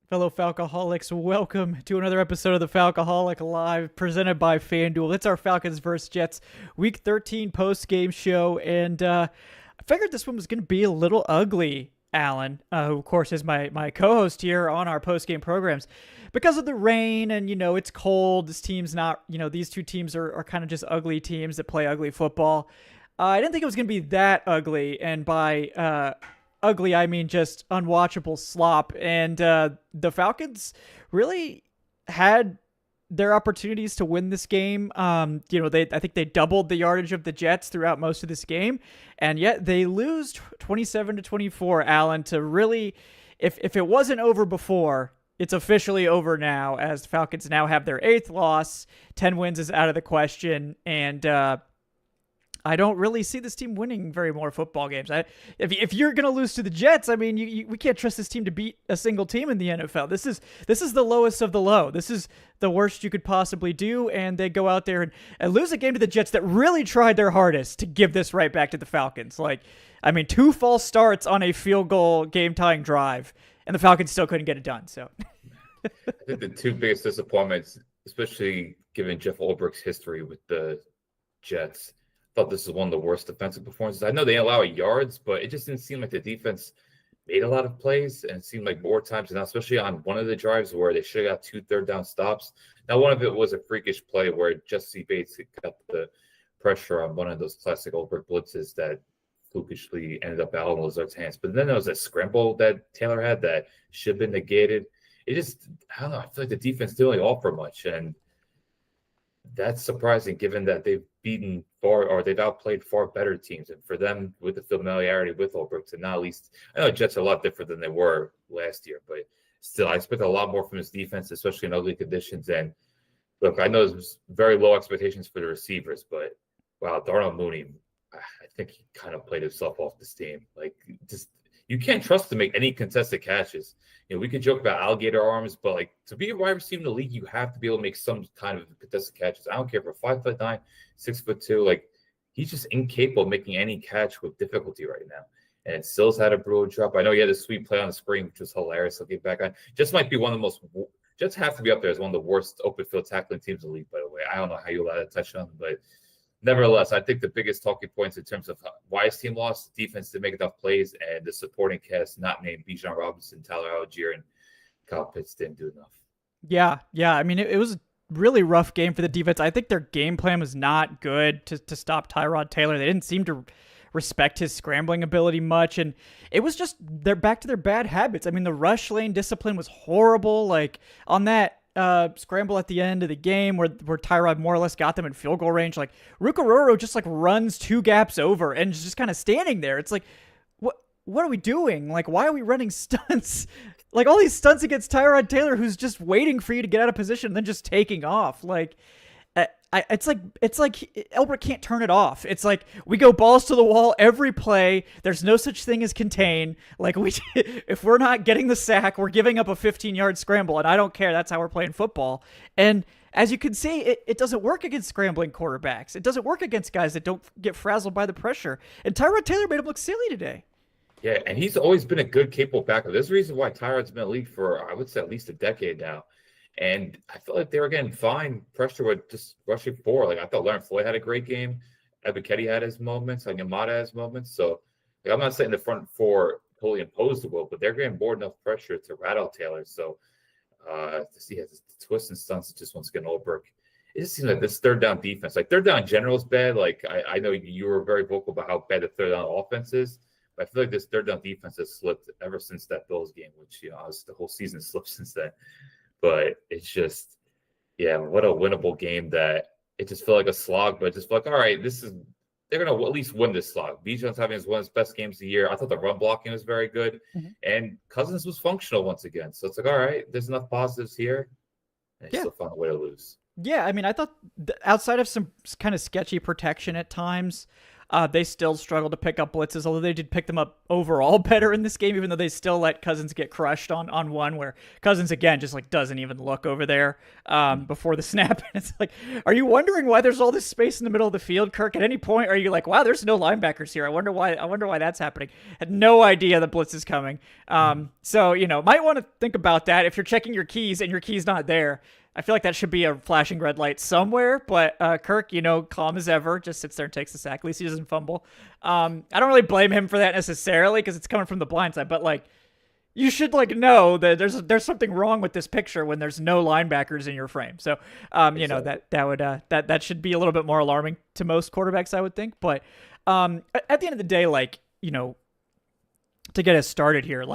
Fellow Falcoholics, welcome to another episode of the Falcoholic Live, presented by FanDuel. It's our Falcons vs. Jets Week 13 post-game show, and I figured this one was going to be a little ugly, Alan, who, of course, is my co-host here on our post-game programs. Because of the rain and, it's cold, this team's not, these two teams are kind of just ugly teams that play ugly football. I didn't think it was going to be that ugly, and by ugly, I mean just unwatchable slop. And the Falcons really had their opportunities to win this game. I think they doubled the yardage of the Jets throughout most of this game, and yet they lose 27-24. Allen, to really, if it wasn't over before, it's officially over now, as the Falcons now have their 8th loss. 10 wins is out of the question, and I don't really see this team winning very more football games. If you're going to lose to the Jets, I mean, we can't trust this team to beat a single team in the NFL. This is the lowest of the low. This is the worst you could possibly do, and they go out there and lose a game to the Jets that really tried their hardest to give this right back to the Falcons. 2 false starts on a field goal game-tying drive, and the Falcons still couldn't get it done. So, I think the two biggest disappointments, especially given Jeff Ulbricht's history with the Jets, thought this was one of the worst defensive performances. I know they allow yards, but it just didn't seem like the defense made a lot of plays, and it seemed like more times than not, especially on one of the drives where they should have got 2 third-down stops. Now, one of it was a freakish play where Jesse Bates got the pressure on one of those classic Ulbricht blitzes that flukishly ended up out in Lazard's hands. But then there was a scramble that Taylor had that should have been negated. It just, I don't know, I feel like the defense didn't really offer much, and that's surprising given that they've they've outplayed far better teams. And for them, with the familiarity with Ulbricht, to not at least, I know the Jets are a lot different than they were last year, but still, I expect a lot more from his defense, especially in ugly conditions. And look, I know there's very low expectations for the receivers, but wow, Darnell Mooney, I think he kind of played himself off this team. Just you can't trust to make any contested catches. We could joke about alligator arms, but to be a wide receiver in the league, you have to be able to make some kind of contested catches. I don't care if you're 5'9", 6'2". He's just incapable of making any catch with difficulty right now. And Sills had a brutal drop. I know he had a sweet play on the screen, which was hilarious. He'll get back on. Just might be one of the most. Jets have to be up there as one of the worst open field tackling teams in the league. By the way, I don't know how you allow that touchdown, but nevertheless, I think the biggest talking points in terms of why his team lost, defense didn't make enough plays, and the supporting cast not named Bijan Robinson, Tyler Algier, and Kyle Pitts didn't do enough. Yeah. I mean, it was a really rough game for the defense. I think their game plan was not good to stop Tyrod Taylor. They didn't seem to respect his scrambling ability much, and it was just they're back to their bad habits. I mean, the rush lane discipline was horrible. On that scramble at the end of the game where Tyrod more or less got them in field goal range, Rukaroro just runs 2 gaps over and is just kind of standing there. It's what are we doing? Why are we running stunts? All these stunts against Tyrod Taylor, who's just waiting for you to get out of position and then just taking off. It's like Elbert can't turn it off. It's we go balls to the wall every play. There's no such thing as contain. If we're not getting the sack, we're giving up a 15-yard scramble, and I don't care. That's how we're playing football. And as you can see, it doesn't work against scrambling quarterbacks. It doesn't work against guys that don't get frazzled by the pressure. And Tyrod Taylor made him look silly today. Yeah, and he's always been a good, capable backup. There's a reason why Tyrod's been in the league for, I would say, at least a decade now. And I felt like they were getting fine pressure with just rushing forward. I thought Leonard Floyd had a great game. Ebiketie had his moments. Yamada has moments. So I'm not saying the front four totally imposed the will, but they're getting more enough pressure to rattle Taylor. So to see his twists and stunts just once again Ulbricht. It just seems like this third down defense, third down in general is bad. I know you were very vocal about how bad the third down offense is. But I feel like this third down defense has slipped ever since that Bills game, which, the whole season slipped since then. But it's just, what a winnable game that it just felt like a slog, but just felt all right, they're going to at least win this slog. Bijan's having one of his best games of the year. I thought the run blocking was very good. Mm-hmm. And Cousins was functional once again. So it's all right, there's enough positives here. And still found a way to lose. Yeah, I mean, I thought outside of some kind of sketchy protection at times, They still struggle to pick up blitzes, although they did pick them up overall better in this game, even though they still let Cousins get crushed on one where Cousins, again, just like doesn't even look over there before the snap. And it's like, are you wondering why there's all this space in the middle of the field, Kirk? At any point, are you like, wow, there's no linebackers here. I wonder why that's happening. Had no idea the blitz is coming. So, might want to think about that. If you're checking your keys and your key's not there, I feel like that should be a flashing red light somewhere, but Kirk, calm as ever, just sits there and takes the sack. At least he doesn't fumble. I don't really blame him for that necessarily because it's coming from the blind side, but like, you should know that there's something wrong with this picture when there's no linebackers in your frame. So, exactly. that should be a little bit more alarming to most quarterbacks, I would think. But at the end of the day, to get us started here,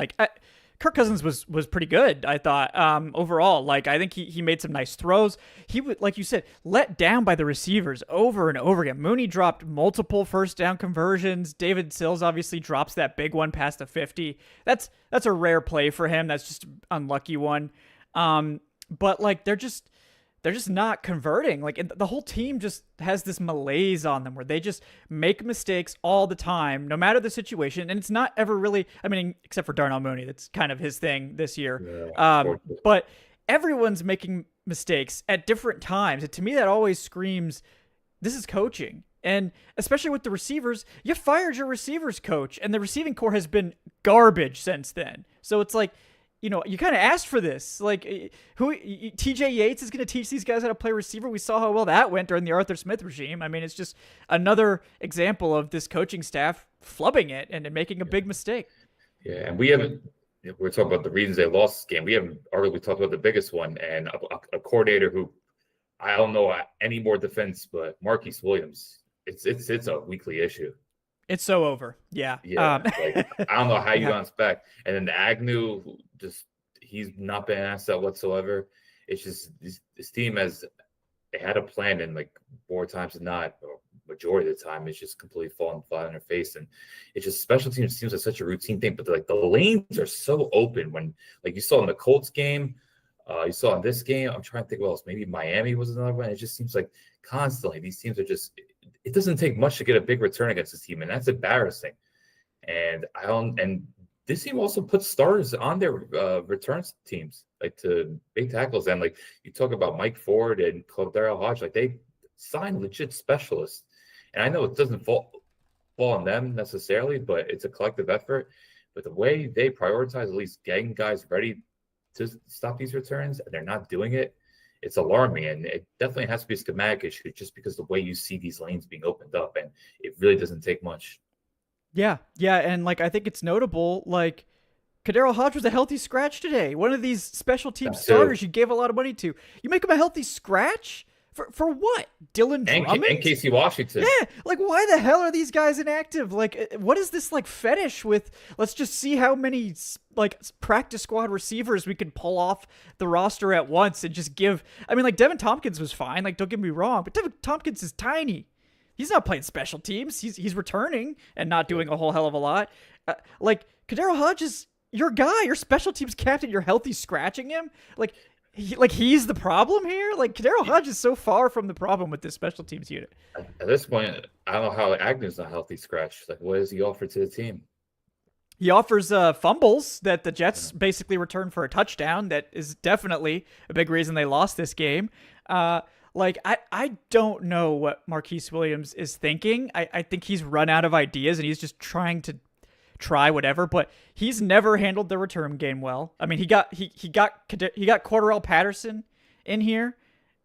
Kirk Cousins was pretty good, I thought, overall. I think he made some nice throws. He would, like you said, let down by the receivers over and over again. Mooney dropped multiple first down conversions. David Sills obviously drops that big one past the 50. That's a rare play for him. That's just an unlucky one. But they're just not converting. The whole team just has this malaise on them where they just make mistakes all the time, no matter the situation. And it's not ever really, except for Darnell Mooney, that's kind of his thing this year. Yeah, but everyone's making mistakes at different times. And to me, that always screams, this is coaching. And especially with the receivers, you fired your receivers coach, and the receiving core has been garbage since then. So it's like, you kind of asked for this. TJ Yates is going to teach these guys how to play receiver. We saw how well that went during the Arthur Smith regime. It's just another example of this coaching staff flubbing it and making a big mistake. Yeah, and we're talking about the reasons they lost this game. We haven't already talked about the biggest one, and a coordinator who I don't know any more defense, but Marquise Williams. It's a weekly issue. It's so over. Yeah. Yeah. I don't know how you bounce back. And then the Agnew, he's not been an asset whatsoever. It's just this team they had a plan, and more times than not, or majority of the time, it's just completely falling flat on their face. And it's just special teams seems like such a routine thing, but the lanes are so open when you saw in the Colts game, you saw in this game. I'm trying to think what else. Maybe Miami was another one. It just seems like constantly these teams are just. It doesn't take much to get a big return against this team, and that's embarrassing. And this team also puts starters on their returns teams, to big tackles. And you talk about Mike Ford and Cordero Hodge, they sign legit specialists. And I know it doesn't fall on them necessarily, but it's a collective effort. But the way they prioritize at least getting guys ready to stop these returns, and they're not doing it, it's alarming, and it definitely has to be a schematic issue just because the way you see these lanes being opened up, and it really doesn't take much. Yeah, and I think it's notable, Cordero Hodge was a healthy scratch today. One of these special team starters you gave a lot of money to. You make him a healthy scratch? For what? Dylan Drummond? And Casey Washington. Yeah, why the hell are these guys inactive? What is this fetish with, let's just see how many practice squad receivers we can pull off the roster at once and just give. Devin Tompkins was fine, don't get me wrong, but Devin Tompkins is tiny. He's not playing special teams. He's returning and not doing a whole hell of a lot. Cordero Hodge is your guy, your special teams captain. You're healthy scratching him? He's the problem here? Cordero Hodge is so far from the problem with this special teams unit. At this point, I don't know how Agnew's not healthy scratch. What does he offer to the team? He offers fumbles that the Jets basically returned for a touchdown. That is definitely a big reason they lost this game. I don't know what Marquise Williams is thinking. I think he's run out of ideas and he's just trying to try whatever, but he's never handled the return game well. He got Cordarrelle Patterson in here,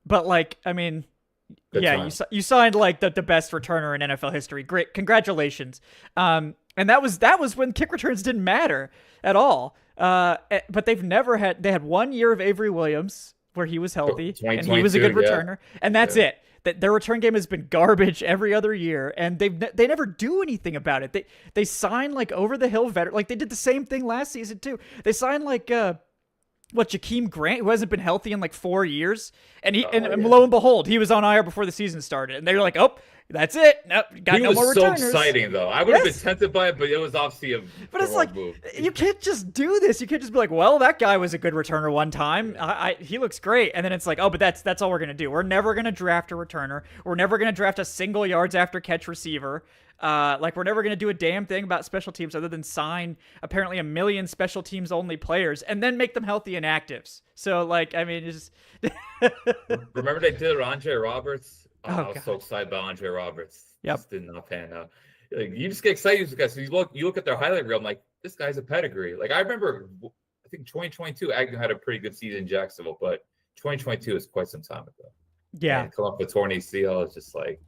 but you signed the best returner in NFL history. Great, congratulations. And that was when kick returns didn't matter at all. But they had 1 year of Avery Williams where he was healthy and he was a good returner, and that's it. That their return game has been garbage every other year, and they never do anything about it. They sign over the hill veteran, they did the same thing last season too. They signed Jakeem Grant, who hasn't been healthy in 4 years, and lo and behold, he was on IR before the season started, and they were like, oh, That's it. Nope, got He no was more so returners. exciting, though. I would have Yes. been tempted by it, but it was obviously a But it's wrong like, move. you can't just do this. You can't just be like, well, that guy was a good returner one time. He looks great. And then it's like, oh, but that's all we're going to do. We're never going to draft a returner. We're never going to draft a single yards after catch receiver. Like, we're never going to do a damn thing about special teams other than sign apparently 1 million special teams only players and then make them healthy inactives. So, like, I mean, it's just... Remember they did it with Andre Roberts? I was God. so excited about Andre Roberts. Yep. Just did not pan out. Like, you just get excited with guys. So you look at their highlight reel. I'm like, this guy's a pedigree. Like, I remember, I think 2022, Agnew had a pretty good season in Jacksonville, but 2022 is quite some time ago. Yeah. And come up with torn ACL, it's just like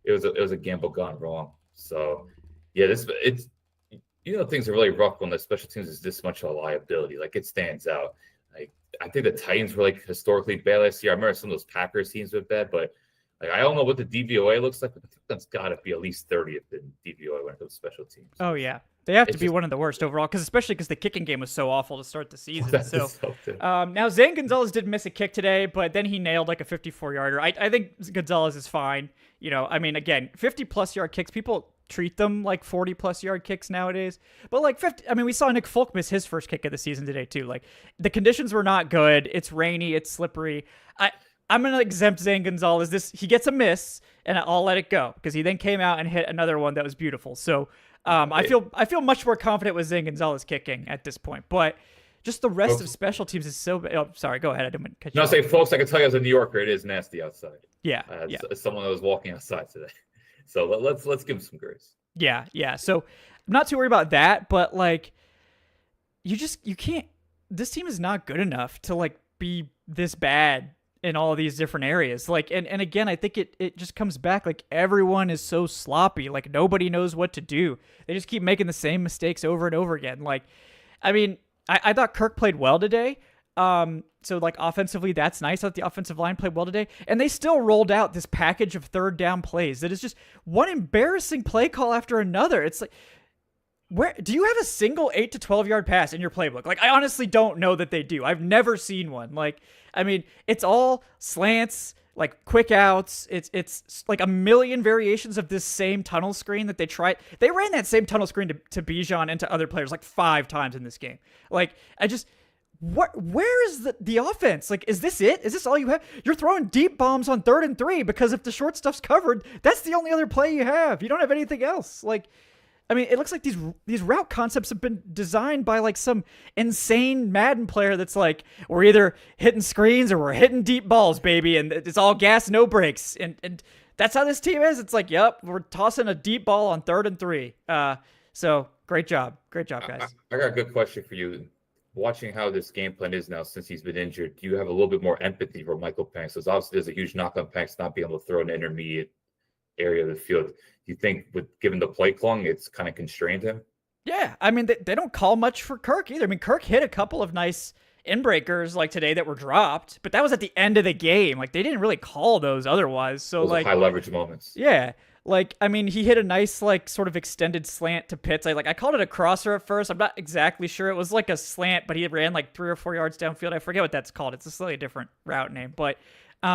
it was a gamble gone wrong. So yeah, it's things are really rough when the special teams is this much of a liability. Like, it stands out. Like, I think the Titans were like historically bad last year. I remember some of those Packers teams were bad, but like, I don't know what the DVOA looks like, but that's got to be at least 30th in DVOA when it comes to special teams. Oh, yeah. They have to It's be just- one of the worst overall, especially because the kicking game was so awful to start the season. So, too. now Zane Gonzalez did miss a kick today, but then he nailed like a 54-yarder. I think Gonzalez is fine. I mean, again, 50-plus yard kicks, people treat them like 40-plus yard kicks nowadays. But like 50, I mean, we saw Nick Folk miss his first kick of the season today too. Like, the conditions were not good. It's rainy. It's slippery. I'm going to exempt Zane Gonzalez. He gets a miss, and I'll let it go because he then came out and hit another one that was beautiful. So I feel much more confident with Zane Gonzalez kicking at this point. But just the rest of special teams is so bad. Oh, sorry. Go ahead. I didn't cut you No, off. say, folks, I can tell you as a New Yorker, it is nasty outside. Yeah. As someone that was walking outside today. So let's give him some grace. Yeah. So I'm not too worried about that, but like, you can't. This team is not good enough to like be this bad in all of these different areas. Like, and again, I think it just comes back like everyone is so sloppy. Like, nobody knows what to do. They just keep making the same mistakes over and over again. Like, I mean, I thought Kirk played well today. So like offensively, that's nice. I thought the offensive line played well today, and they still rolled out this package of third down plays that is just one embarrassing play call after another. It's like, where do you have a single 8 to 12 yard pass in your playbook? Like, I honestly don't know that they do. I've never seen one. Like, I mean, it's all slants, like quick outs. It's like a million variations of this same tunnel screen that they tried. They ran that same tunnel screen to Bijan and to other players like 5 times in this game. Like, where is the offense? Like, is this it? Is this all you have? You're throwing deep bombs on 3rd and 3 because if the short stuff's covered, that's the only other play you have. You don't have anything else. Like, I mean, it looks like these route concepts have been designed by like some insane Madden player that's like, we're either hitting screens or we're hitting deep balls, baby, and it's all gas, no brakes. And that's how this team is. It's like, yep, we're tossing a deep ball on 3rd and 3. So great job, guys. I got a good question for you. Watching how this game plan is now since he's been injured, do you have a little bit more empathy for Michael Penix? Because obviously there's a huge knock on Penix not being able to throw an intermediate area of the field. Do you think given the play calling, it's kind of constrained him? Yeah, I mean, they don't call much for Kirk either. I mean, Kirk hit a couple of nice inbreakers like today that were dropped, but that was at the end of the game. Like, they didn't really call those otherwise. So Those are like high leverage moments. Yeah. Like, I mean, he hit a nice, like, sort of extended slant to Pitts. I called it a crosser at first. I'm not exactly sure. It was like a slant, but he ran like 3 or 4 yards downfield. I forget what that's called. It's a slightly different route name, but It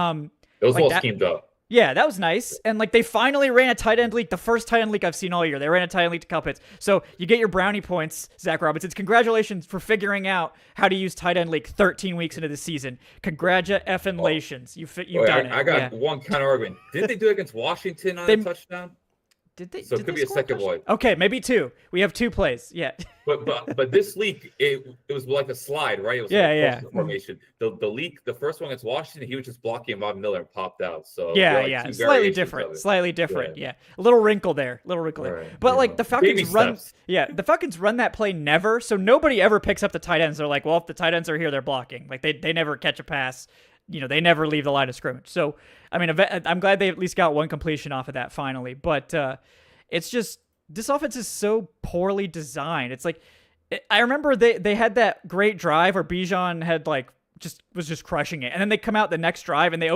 was like well that- schemed up. yeah, that was nice. And like, they finally ran a tight end leak, the first tight end leak I've seen all year. They ran a tight end leak to Kyle Pitts. So you get your brownie points, Zach Robinson. Congratulations for figuring out how to use tight end leak 13 weeks into the season. Congratulations. You've done it. I got Yeah. one counter argument. Did they do it against Washington on They- a touchdown? Did they? So did it could they be a score second touchdown? one. Okay, maybe 2. We have 2 plays. Yeah. But this leak, it was like a slide, right? It was Yeah, like a yeah. poster formation. The leak, the first one against Washington, he was just blocking Von Miller and popped out. So Yeah, there are, like, yeah. two Slightly variations different. of it. Slightly different. Yeah. A little wrinkle there. Right, But you like know. the Falcons Baby run steps. the Falcons run that play never. So nobody ever picks up the tight ends. They're like, well, if the tight ends are here, they're blocking. Like they never catch a pass. They never leave the line of scrimmage. So, I mean, I'm glad they at least got one completion off of that finally. But it's just, this offense is so poorly designed. It's like, I remember they had that great drive where Bijan had like was just crushing it, and then they come out the next drive and they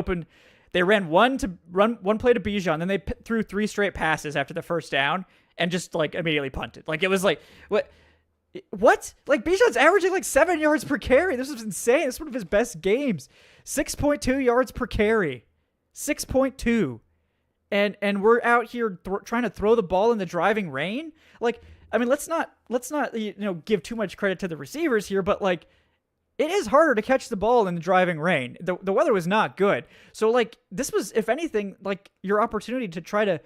ran one play to Bijan, then they threw 3 straight passes after the first down and just like immediately punted. Like, it was like, what? Like, Bijan's averaging like 7 yards per carry. This is insane. This is one of his best games. 6.2 yards per carry. 6.2. and we're out here trying to throw the ball in the driving rain. Like, I mean, let's not give too much credit to the receivers here, but like, it is harder to catch the ball in the driving rain. The weather was not good. So like, this was, if anything, like your opportunity to try to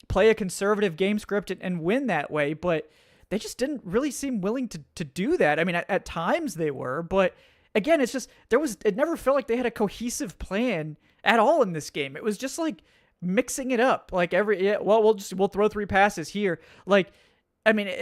play a conservative game script and win that way, but they just didn't really seem willing to do that. I mean, at times they were, but again, it's just, it never felt like they had a cohesive plan at all in this game. It was just like mixing it up. Like we'll throw 3 passes here. Like, I mean,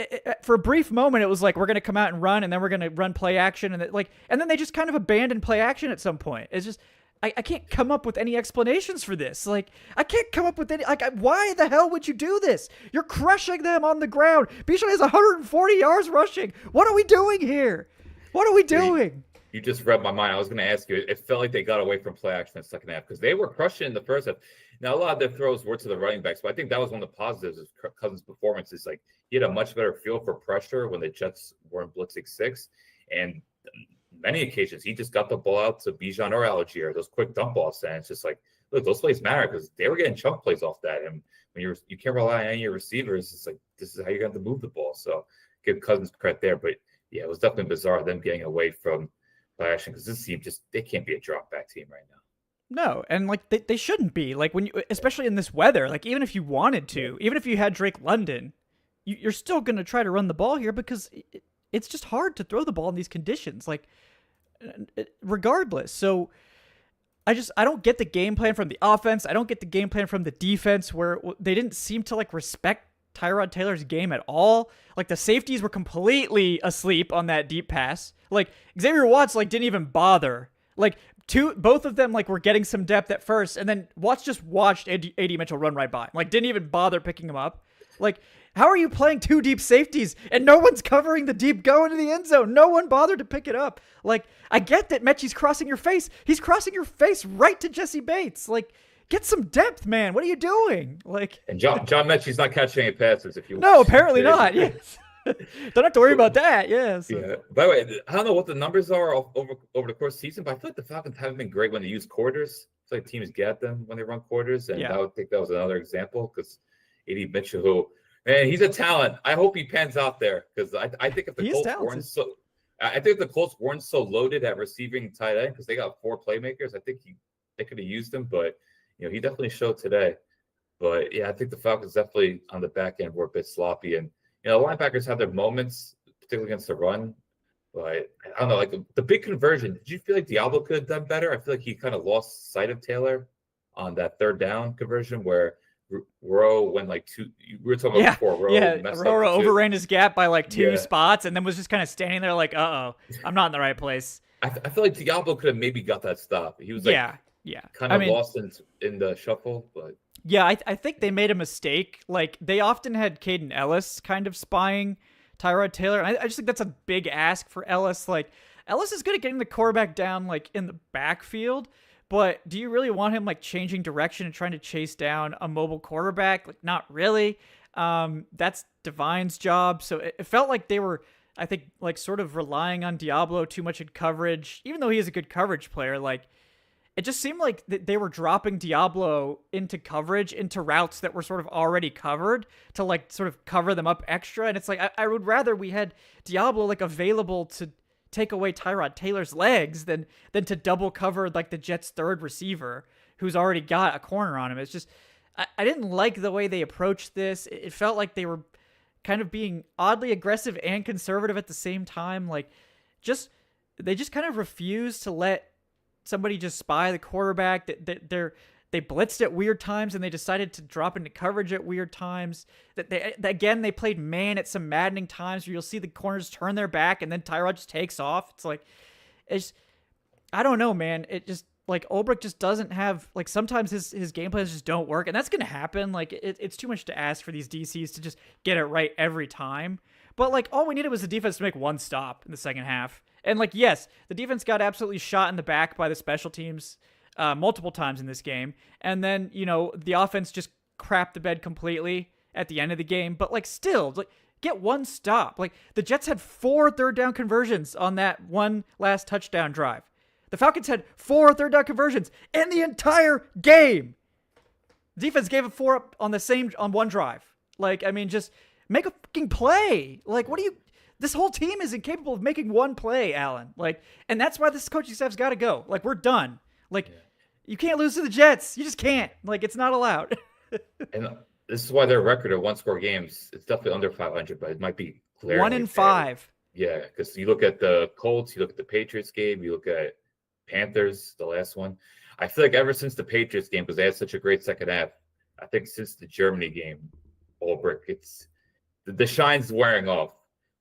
for a brief moment, it was like, we're going to come out and run, and then we're going to run play action. And then they just kind of abandoned play action at some point. It's just, I can't come up with any explanations for this. Like, I can't come up with any, like, why the hell would you do this? You're crushing them on the ground. Bijan has 140 yards rushing. What are we doing here? What are we doing? You just read my mind. I was going to ask you. It felt like they got away from play action in the second half because they were crushing in the first half. Now, a lot of their throws were to the running backs, but I think that was one of the positives of Cousins' performance. Is like he had a much better feel for pressure when the Jets weren't blitzing 6, and many occasions he just got the ball out to Bijan or Algier, those quick dump offs, and it's just like, look, those plays matter because they were getting chunk plays off that, and when you can't rely on your receivers, it's like this is how you're going to move the ball. So give Cousins credit there, but yeah, it was definitely bizarre them getting away from play action because this team they can't be a drop back team right now. No, and like they shouldn't be. Like when you, especially in this weather, like even if you wanted to, even if you had Drake London, you're still going to try to run the ball here because it's just hard to throw the ball in these conditions. Like regardless. So I don't get the game plan from the offense. I don't get the game plan from the defense where they didn't seem to like respect Tyrod Taylor's game at all. Like the safeties were completely asleep on that deep pass. Like Xavier Watts like didn't even bother. Like both of them like were getting some depth at first, and then Watts just watched AD Mitchell run right by him. Like didn't even bother picking him up. Like, how are you playing 2 deep safeties and no one's covering the deep go into the end zone? No one bothered to pick it up. Like, I get that Mechie's crossing your face. He's crossing your face right to Jesse Bates. Like, get some depth, man. What are you doing? Like, and John Mechie's not catching any passes. If you no, apparently not. Yes. Don't have to worry about that. Yes. Yeah. By the way, I don't know what the numbers are over the course of the season, but I feel like the Falcons haven't been great when they use quarters. It's like teams get them when they run quarters, and I would think that was another example because AD Mitchell, who, man, he's a talent. I hope he pans out there because I think if the Colts weren't so loaded at receiving tight end because they got 4 playmakers, I think they could have used him, but he definitely showed today. But yeah, I think the Falcons definitely on the back end were a bit sloppy, and the linebackers had their moments, particularly against the run. But I don't know, like the big conversion. Did you feel like Diablo could have done better? I feel like he kind of lost sight of Taylor on that 3rd down conversion where Rowe went like 2. We were talking about before. Rowe overran his gap by like 2 spots, and then was just kind of standing there like, I'm not in the right place. I feel like Diablo could have maybe got that stop. He was like, kind of lost in the shuffle, but. Yeah, I think they made a mistake. Like, they often had Caden Ellis kind of spying Tyrod Taylor. And I just think that's a big ask for Ellis. Like, Ellis is good at getting the quarterback down, like, in the backfield. But do you really want him, like, changing direction and trying to chase down a mobile quarterback? Like, not really. That's Divine's job. So it felt like they were, I think, like, sort of relying on Diablo too much in coverage. Even though he is a good coverage player, like, it just seemed like they were dropping Diablo into coverage, into routes that were sort of already covered to like sort of cover them up extra. And it's like, I would rather we had Diablo like available to take away Tyrod Taylor's legs than to double cover like the Jets' 3rd receiver who's already got a corner on him. It's just, I didn't like the way they approached this. It felt like they were kind of being oddly aggressive and conservative at the same time. Like they just kind of refused to let somebody just spy the quarterback. They blitzed at weird times and they decided to drop into coverage at weird times. They played man at some maddening times where you'll see the corners turn their back and then Tyrod just takes off. It's like, I don't know, man. It just like Ulbrich just doesn't have like sometimes his game plans just don't work, and that's gonna happen. Like it's too much to ask for these DCs to just get it right every time. But like all we needed was the defense to make 1 stop in the second half. And, like, yes, the defense got absolutely shot in the back by the special teams multiple times in this game. And then, the offense just crapped the bed completely at the end of the game. But, like, still, like, get 1 stop. Like, the Jets had 4 third down conversions on that one last touchdown drive. The Falcons had 4 third down conversions in the entire game. Defense gave up 4 up on one drive. Like, I mean, just make a fucking play. Like, this whole team is incapable of making one play, Allen. Like, and that's why this coaching staff's got to go. Like, we're done. Like, you can't lose to the Jets. You just can't. Like, it's not allowed. And this is why their record of one-score games, it's definitely under 500, but it might be clear. 1-5. Yeah, because you look at the Colts, you look at the Patriots game, you look at Panthers, the last one. I feel like ever since the Patriots game, because they had such a great second half, I think since the Germany game, Ulbrich, it's the shine's wearing off.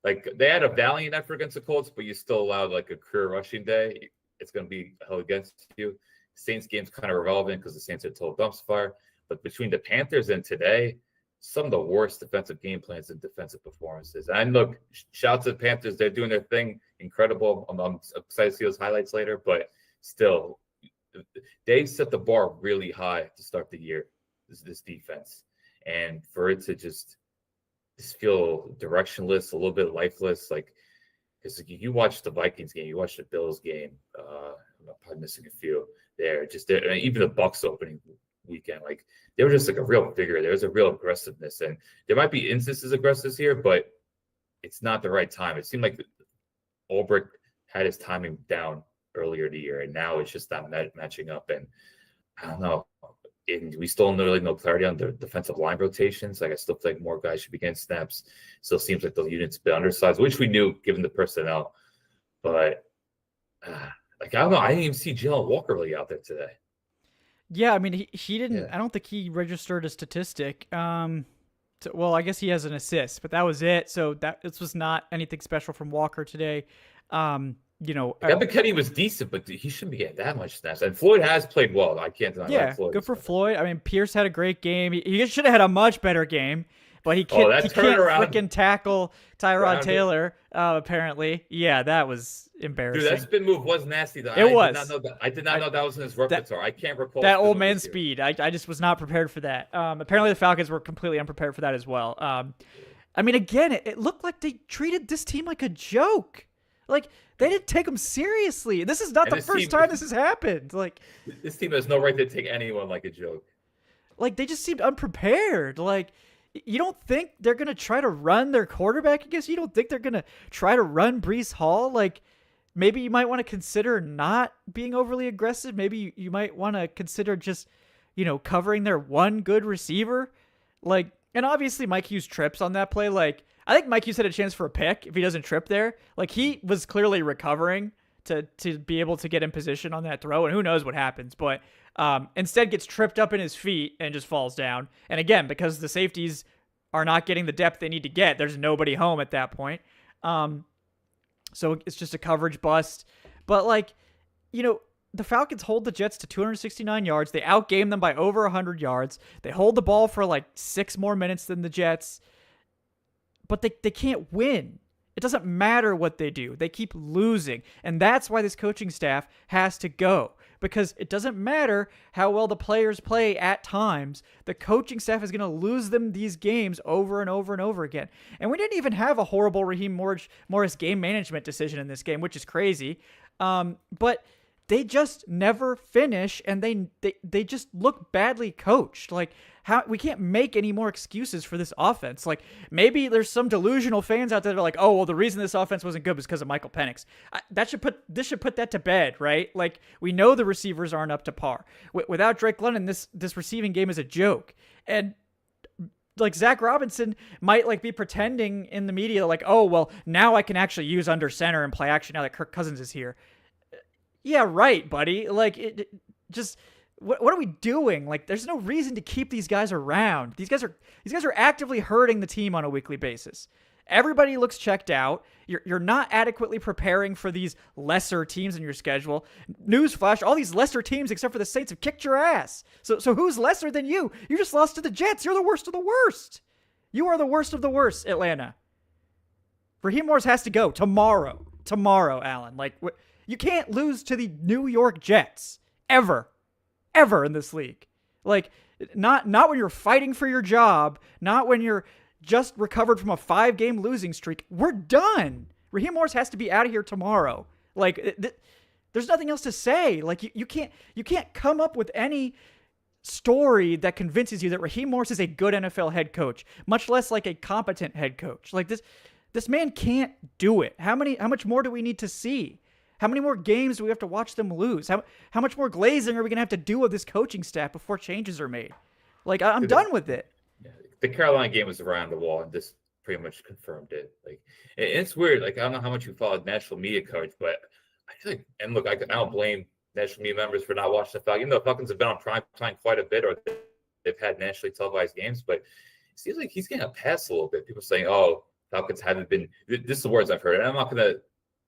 Like, they had a valiant effort against the Colts, but you still allowed like a career rushing day. It's going to be held against you. Saints game's kind of irrelevant because the Saints are total dumpster fire. But between the Panthers and today, some of the worst defensive game plans and defensive performances. And look, shout out to the Panthers. They're doing their thing. Incredible. I'm excited to see those highlights later. But still, they set the bar really high to start the year, this defense. And for it to just feel directionless, a little bit lifeless, like, because you watch the Vikings game, you watch the Bills game. I'm probably missing a few there. Even the Bucks opening weekend, like, they were just like a real vigor. There was a real aggressiveness, and there might be instances of aggressiveness here, but it's not the right time. It seemed like Ulbrich had his timing down earlier in the year, and now it's just not matching up. And I don't know. And we still don't really know clarity on the defensive line rotations. Like, I still think more guys should be getting snaps. Still seems like those units a bit undersized, which we knew given the personnel. But like, I don't know. I didn't even see Jalen Walker really out there today. Yeah, I mean, he didn't. Yeah. I don't think he registered a statistic. Well, I guess he has an assist, but that was it. So this was not anything special from Walker today. McKinney was decent, but he shouldn't be getting that much snaps. And Floyd has played well. I can't deny that. Yeah, good for Floyd. I mean, Pierce had a great game. He should have had a much better game, but he can't freaking tackle Tyrod Taylor, apparently. Yeah, that was embarrassing. Dude, that spin move was nasty, though. I did not know that was in his repertoire. I can't recall. That old man speed. I just was not prepared for that. Apparently, the Falcons were completely unprepared for that as well. I mean, again, it looked like they treated this team like a joke. Like, they didn't take them seriously. This is not the first time this has happened. Like, this team has no right to take anyone like a joke. Like, they just seemed unprepared. Like, you don't think they're going to try to run their quarterback against you? You don't think they're going to try to run Breece Hall? Like, maybe you might want to consider not being overly aggressive. Maybe you might want to consider just, covering their one good receiver. Like, and obviously Mike Hughes trips on that play. Like, I think Mike Hughes had a chance for a pick if he doesn't trip there. Like, he was clearly recovering to be able to get in position on that throw, and who knows what happens. But instead gets tripped up in his feet and just falls down. And again, because the safeties are not getting the depth they need to get, there's nobody home at that point. So it's just a coverage bust. But, like, the Falcons hold the Jets to 269 yards. They outgame them by over 100 yards. They hold the ball for like 6 more minutes than the Jets. But they can't win. It doesn't matter what they do. They keep losing. And that's why this coaching staff has to go. Because it doesn't matter how well the players play at times. The coaching staff is going to lose them these games over and over and over again. And we didn't even have a horrible Raheem Morris game management decision in this game, which is crazy. But they just never finish, and they just look badly coached. Like, how we can't make any more excuses for this offense. Like, maybe there's some delusional fans out there that are like, oh, well, the reason this offense wasn't good was because of Michael Penix. This should put that to bed, right? Like, we know the receivers aren't up to par. Without Drake London, this receiving game is a joke. And like, Zach Robinson might like be pretending in the media like, oh, well, now I can actually use under center and play action now that Kirk Cousins is here. Yeah, right, buddy. Like, what are we doing? Like, there's no reason to keep these guys around. These guys are actively hurting the team on a weekly basis. Everybody looks checked out. You're not adequately preparing for these lesser teams in your schedule. Newsflash, all these lesser teams except for the Saints have kicked your ass. So who's lesser than you? You just lost to the Jets. You're the worst of the worst. You are the worst of the worst, Atlanta. Raheem Morris has to go tomorrow. Tomorrow, Allen. Like, you can't lose to the New York Jets ever in this league. Like, not when you're fighting for your job, not when you're just recovered from a 5-game losing streak. We're done. Raheem Morris has to be out of here tomorrow. Like, there's nothing else to say. Like, you can't come up with any story that convinces you that Raheem Morris is a good NFL head coach, much less like a competent head coach. Like this man can't do it. How much more do we need to see? How many more games do we have to watch them lose? How much more glazing are we going to have to do with this coaching staff before changes are made? Like, I'm done with it. The Carolina game was around the wall, and this pretty much confirmed it. Like, it's weird. Like, I don't know how much you followed national media coverage, but I feel like, and look, I don't blame national media members for not watching the Falcons. Even though the Falcons have been on prime time quite a bit, or they've had nationally televised games, but it seems like he's getting a pass a little bit. People saying, "Oh, Falcons haven't been." This is the words I've heard, and I'm not going to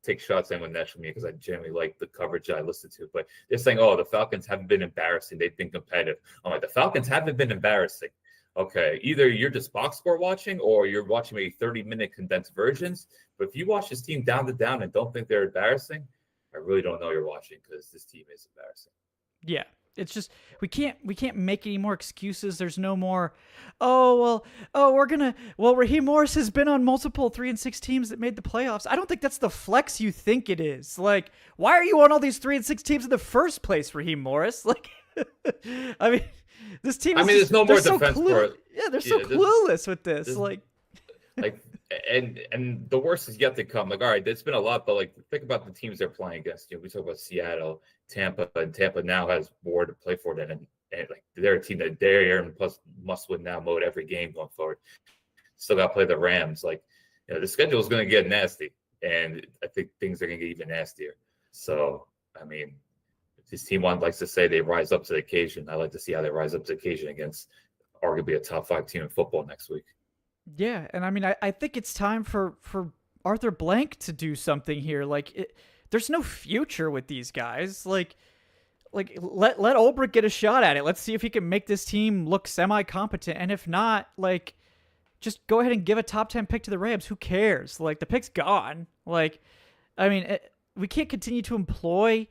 take shots in with national media because I generally like the coverage I listen to. But they're saying, "Oh, the Falcons haven't been embarrassing; they've been competitive." I'm like, the Falcons haven't been embarrassing. Okay, either you're just box score watching or you're watching maybe 30-minute condensed versions. But if you watch this team down to down and don't think they're embarrassing, I really don't know you're watching, because this team is embarrassing. Yeah, it's just we can't make any more excuses. There's no more. Raheem Morris has been on multiple 3-6 teams that made the playoffs. I don't think that's the flex you think it is. Like, why are you on all these 3-6 teams in the first place, Raheem Morris? Like, I mean. This team is there's no more defense for it. Yeah, they're so clueless with this. And the worst is yet to come. Like, all right, it's been a lot, but like, think about the teams they're playing against. We talk about Seattle, Tampa, and Tampa now has more to play for than, and like, they're a team that they're in plus must win now mode every game going forward. Still got to play the Rams. Like, the schedule is going to get nasty, and I think things are going to get even nastier. So, I mean, this team likes to say they rise up to the occasion. I like to see how they rise up to the occasion against arguably a top 5 team in football next week. Yeah, and I mean, I think it's time for Arthur Blank to do something here. Like, there's no future with these guys. Like let Ulbrich get a shot at it. Let's see if he can make this team look semi-competent. And if not, like, just go ahead and give a top 10 pick to the Rams. Who cares? Like, the pick's gone. Like, I mean, we can't continue to employ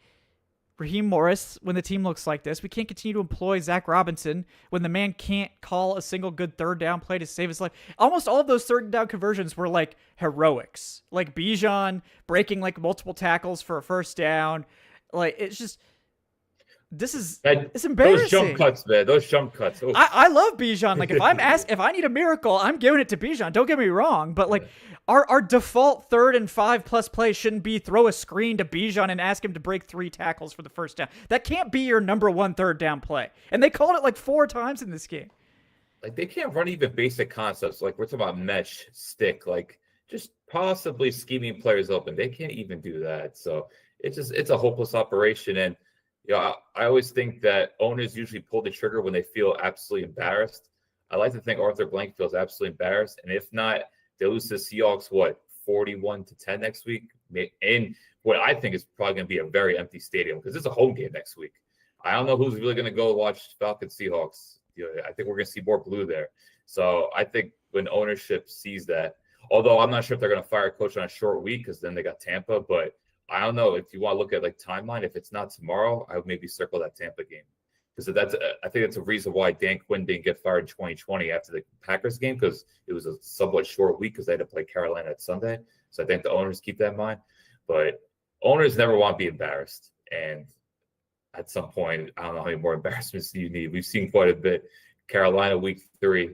Raheem Morris when the team looks like this. We can't continue to employ Zach Robinson when the man can't call a single good third down play to save his life. Almost all of those third down conversions were like heroics, like Bijan breaking like multiple tackles for a first down. Like, it's just, it's embarrassing. Those jump cuts, man. Those jump cuts. I love Bijan. Like, if I need a miracle, I'm giving it to Bijan. Don't get me wrong, but like, our default 3rd and 5+ play shouldn't be throw a screen to Bijan and ask him to break 3 tackles for the first down. That can't be your number 1 third down play. And they called it like 4 times in this game. Like, they can't run even basic concepts. Like, we're talking about mesh, stick, like just possibly scheming players open. They can't even do that. So it's a hopeless operation. And I always think that owners usually pull the trigger when they feel absolutely embarrassed. I like to think Arthur Blank feels absolutely embarrassed. And if not, they lose to the Seahawks, 41-10 next week? And what I think is probably going to be a very empty stadium, because it's a home game next week. I don't know who's really going to go watch Falcons Seahawks. I think we're going to see more blue there. So I think when ownership sees that, although I'm not sure if they're going to fire a coach on a short week, because then they got Tampa, but I don't know. If you want to look at like timeline, if it's not tomorrow, I would maybe circle that Tampa game. Because I think that's a reason why Dan Quinn didn't get fired in 2020 after the Packers game, because it was a somewhat short week because they had to play Carolina at Sunday. So I think the owners keep that in mind. But owners never want to be embarrassed. And at some point, I don't know how many more embarrassments do you need. We've seen quite a bit. Carolina week 3,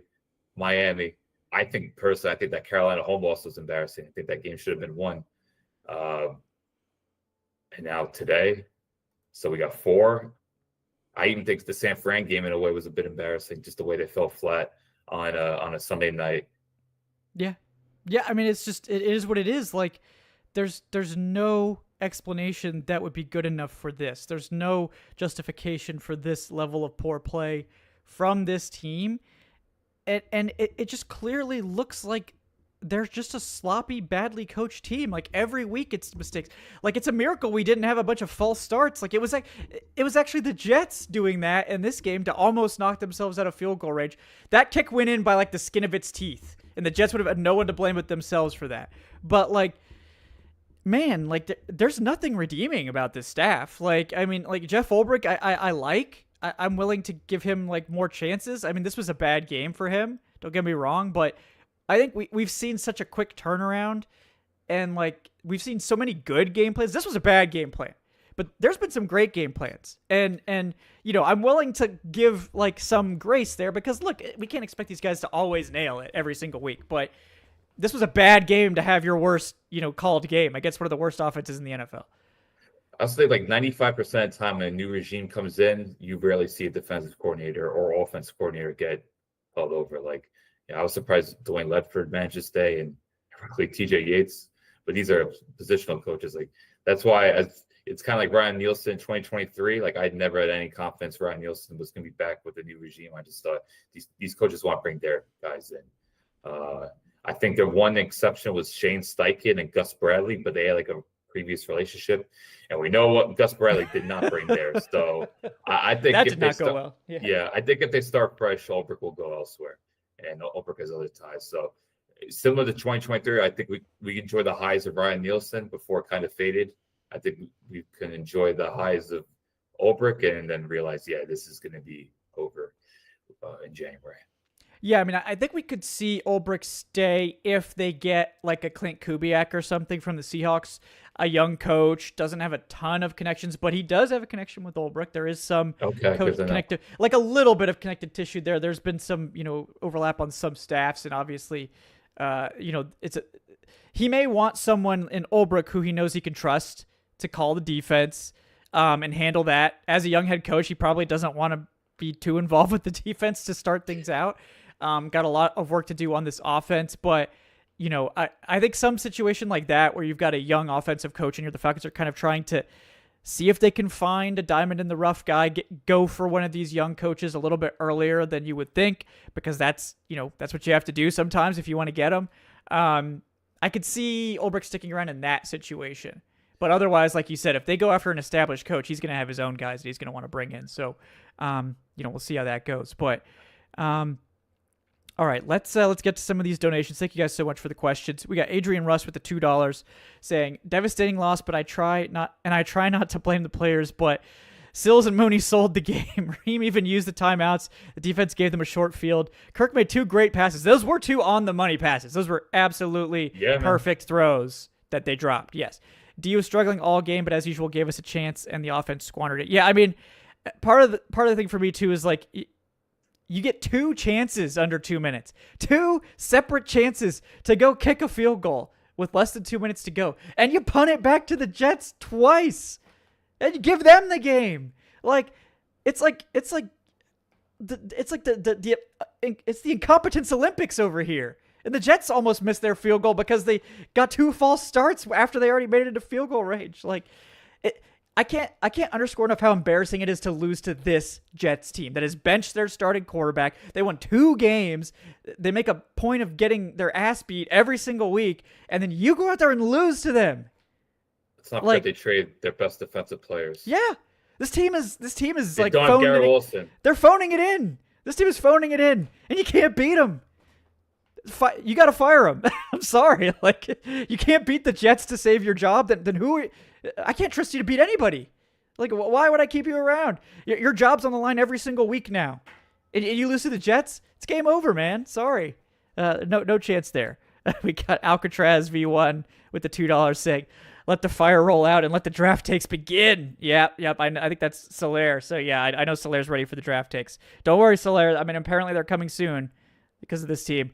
Miami. I think that Carolina home loss was embarrassing. I think that game should have been won. And now today, so we got 4. I even think the San Fran game in a way was a bit embarrassing, just the way they fell flat on a Sunday night. Yeah. I mean, it is what it is. Like, there's no explanation that would be good enough for this. There's no justification for this level of poor play from this team, and it just clearly looks like they're just a sloppy, badly coached team. Like, every week it's mistakes. Like, it's a miracle we didn't have a bunch of false starts. Like, it was actually the Jets doing that in this game to almost knock themselves out of field goal range. That kick went in by like the skin of its teeth, and the Jets would have had no one to blame but themselves for that. But like, man, like, there's nothing redeeming about this staff. Like, I mean, like, Jeff Ulbrich, I'm willing to give him like more chances. I mean, this was a bad game for him. Don't get me wrong, but I think we've seen such a quick turnaround, and like, we've seen so many good game plays. This was a bad game plan, but there's been some great game plans. And I'm willing to give like some grace there because look, we can't expect these guys to always nail it every single week, but this was a bad game to have your worst, called game against one of the worst offenses in the NFL. I'll say like 95% of the time when a new regime comes in, you rarely see a defensive coordinator or offensive coordinator get called over. Like, I was surprised Dwayne Ledford managed to stay and frankly TJ Yates, but these are positional coaches. Like, that's why it's kind of like Ryan Nielsen in 2023. Like, I'd never had any confidence Ryan Nielsen was going to be back with a new regime. I just thought these coaches want to bring their guys in. I think the one exception was Shane Steichen and Gus Bradley, but they had like a previous relationship, and we know what Gus Bradley did not bring there. So I think that did not go well. Yeah, I think if they start fresh, Ulbrich will go elsewhere, and Ulbrich has other ties. So similar to 2023, I think we enjoy the highs of Ryan Nielsen before it kind of faded. I think we can enjoy the highs of Ulbrich and then realize, this is going to be over in January. Yeah, I mean, I think we could see Ulbrich stay if they get like a Clint Kubiak or something from the Seahawks. A young coach, doesn't have a ton of connections, but he does have a connection with Ulbrich. There is some connective, like a little bit of connective tissue there. There's been some, overlap on some staffs, and obviously, he may want someone in Ulbrich who he knows he can trust to call the defense and handle that. As a young head coach, he probably doesn't want to be too involved with the defense to start things out. Got a lot of work to do on this offense, but I think some situation like that where you've got a young offensive coach and the Falcons are kind of trying to see if they can find a diamond in the rough guy, go for one of these young coaches a little bit earlier than you would think, because that's what you have to do sometimes if you want to get them. I could see Ulbrich sticking around in that situation. But otherwise, like you said, if they go after an established coach, he's going to have his own guys that he's going to want to bring in. So, we'll see how that goes. But, all right, let's get to some of these donations. Thank you guys so much for the questions. We got Adrian Russ with the $2 saying, devastating loss, but I try not to blame the players, but Sills and Mooney sold the game. Reem even used the timeouts. The defense gave them a short field. Kirk made 2 great passes. Those were 2 on-the-money passes. Those were absolutely perfect throws that they dropped. Yes. D was struggling all game, but as usual gave us a chance, and the offense squandered it. Yeah, I mean, part of the thing for me too is like you get 2 chances under 2 minutes, 2 separate chances to go kick a field goal with less than 2 minutes to go, and you punt it back to the Jets twice, and you give them the game. It's the incompetence Olympics over here. And the Jets almost missed their field goal because they got 2 false starts after they already made it into field goal range. I can't underscore enough how embarrassing it is to lose to this Jets team that has benched their starting quarterback. They won 2 games. They make a point of getting their ass beat every single week, and then you go out there and lose to them. It's not like they trade their best defensive players. Yeah, this team is like Garrett Wilson. They're phoning it in. This team is phoning it in, and you can't beat them. You got to fire him. I'm sorry. You can't beat the Jets to save your job. Then who? I can't trust you to beat anybody. Why would I keep you around? Your job's on the line every single week now. And you lose to the Jets, it's game over, man. Sorry. No chance there. We got Alcatraz V1 with the $2 saying, let the fire roll out and let the draft takes begin. Yep. I think that's Solaire. So, yeah, I know Solaire's ready for the draft takes. Don't worry, Solaire. I mean, apparently they're coming soon because of this team.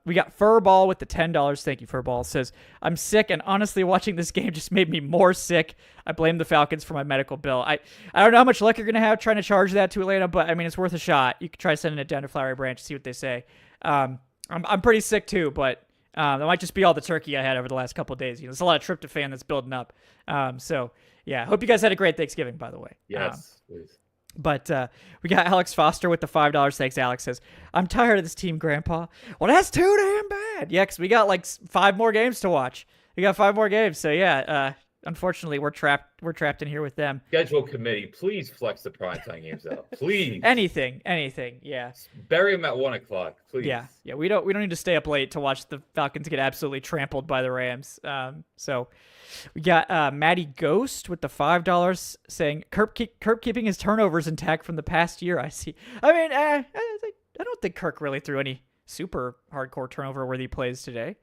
We got Furball with the $10. Thank you, Furball. Says, I'm sick, and honestly, watching this game just made me more sick. I blame the Falcons for my medical bill. I don't know how much luck you're going to have trying to charge that to Atlanta, but, I mean, it's worth a shot. You could try sending it down to Flowery Branch, see what they say. I'm pretty sick, too, but that might just be all the turkey I had over the last couple of days. There's a lot of tryptophan that's building up. So, yeah, hope you guys had a great Thanksgiving, by the way. Yes, please. But we got Alex Foster with the $5. Thanks, Alex. Says, I'm tired of this team, Grandpa. Well, that's too damn bad. Yeah, because we got 5 more games to watch. We got 5 more games. So, yeah, unfortunately, we're trapped in here with them. Schedule committee, please flex the primetime games out. Please. Anything. Yeah. Bury them at 1 o'clock, please. Yeah. We don't need to stay up late to watch the Falcons get absolutely trampled by the Rams. So we got Matty Ghost with the $5 saying Kirk keeping his turnovers intact from the past year. I see. I mean, I don't think Kirk really threw any super hardcore turnover worthy plays today.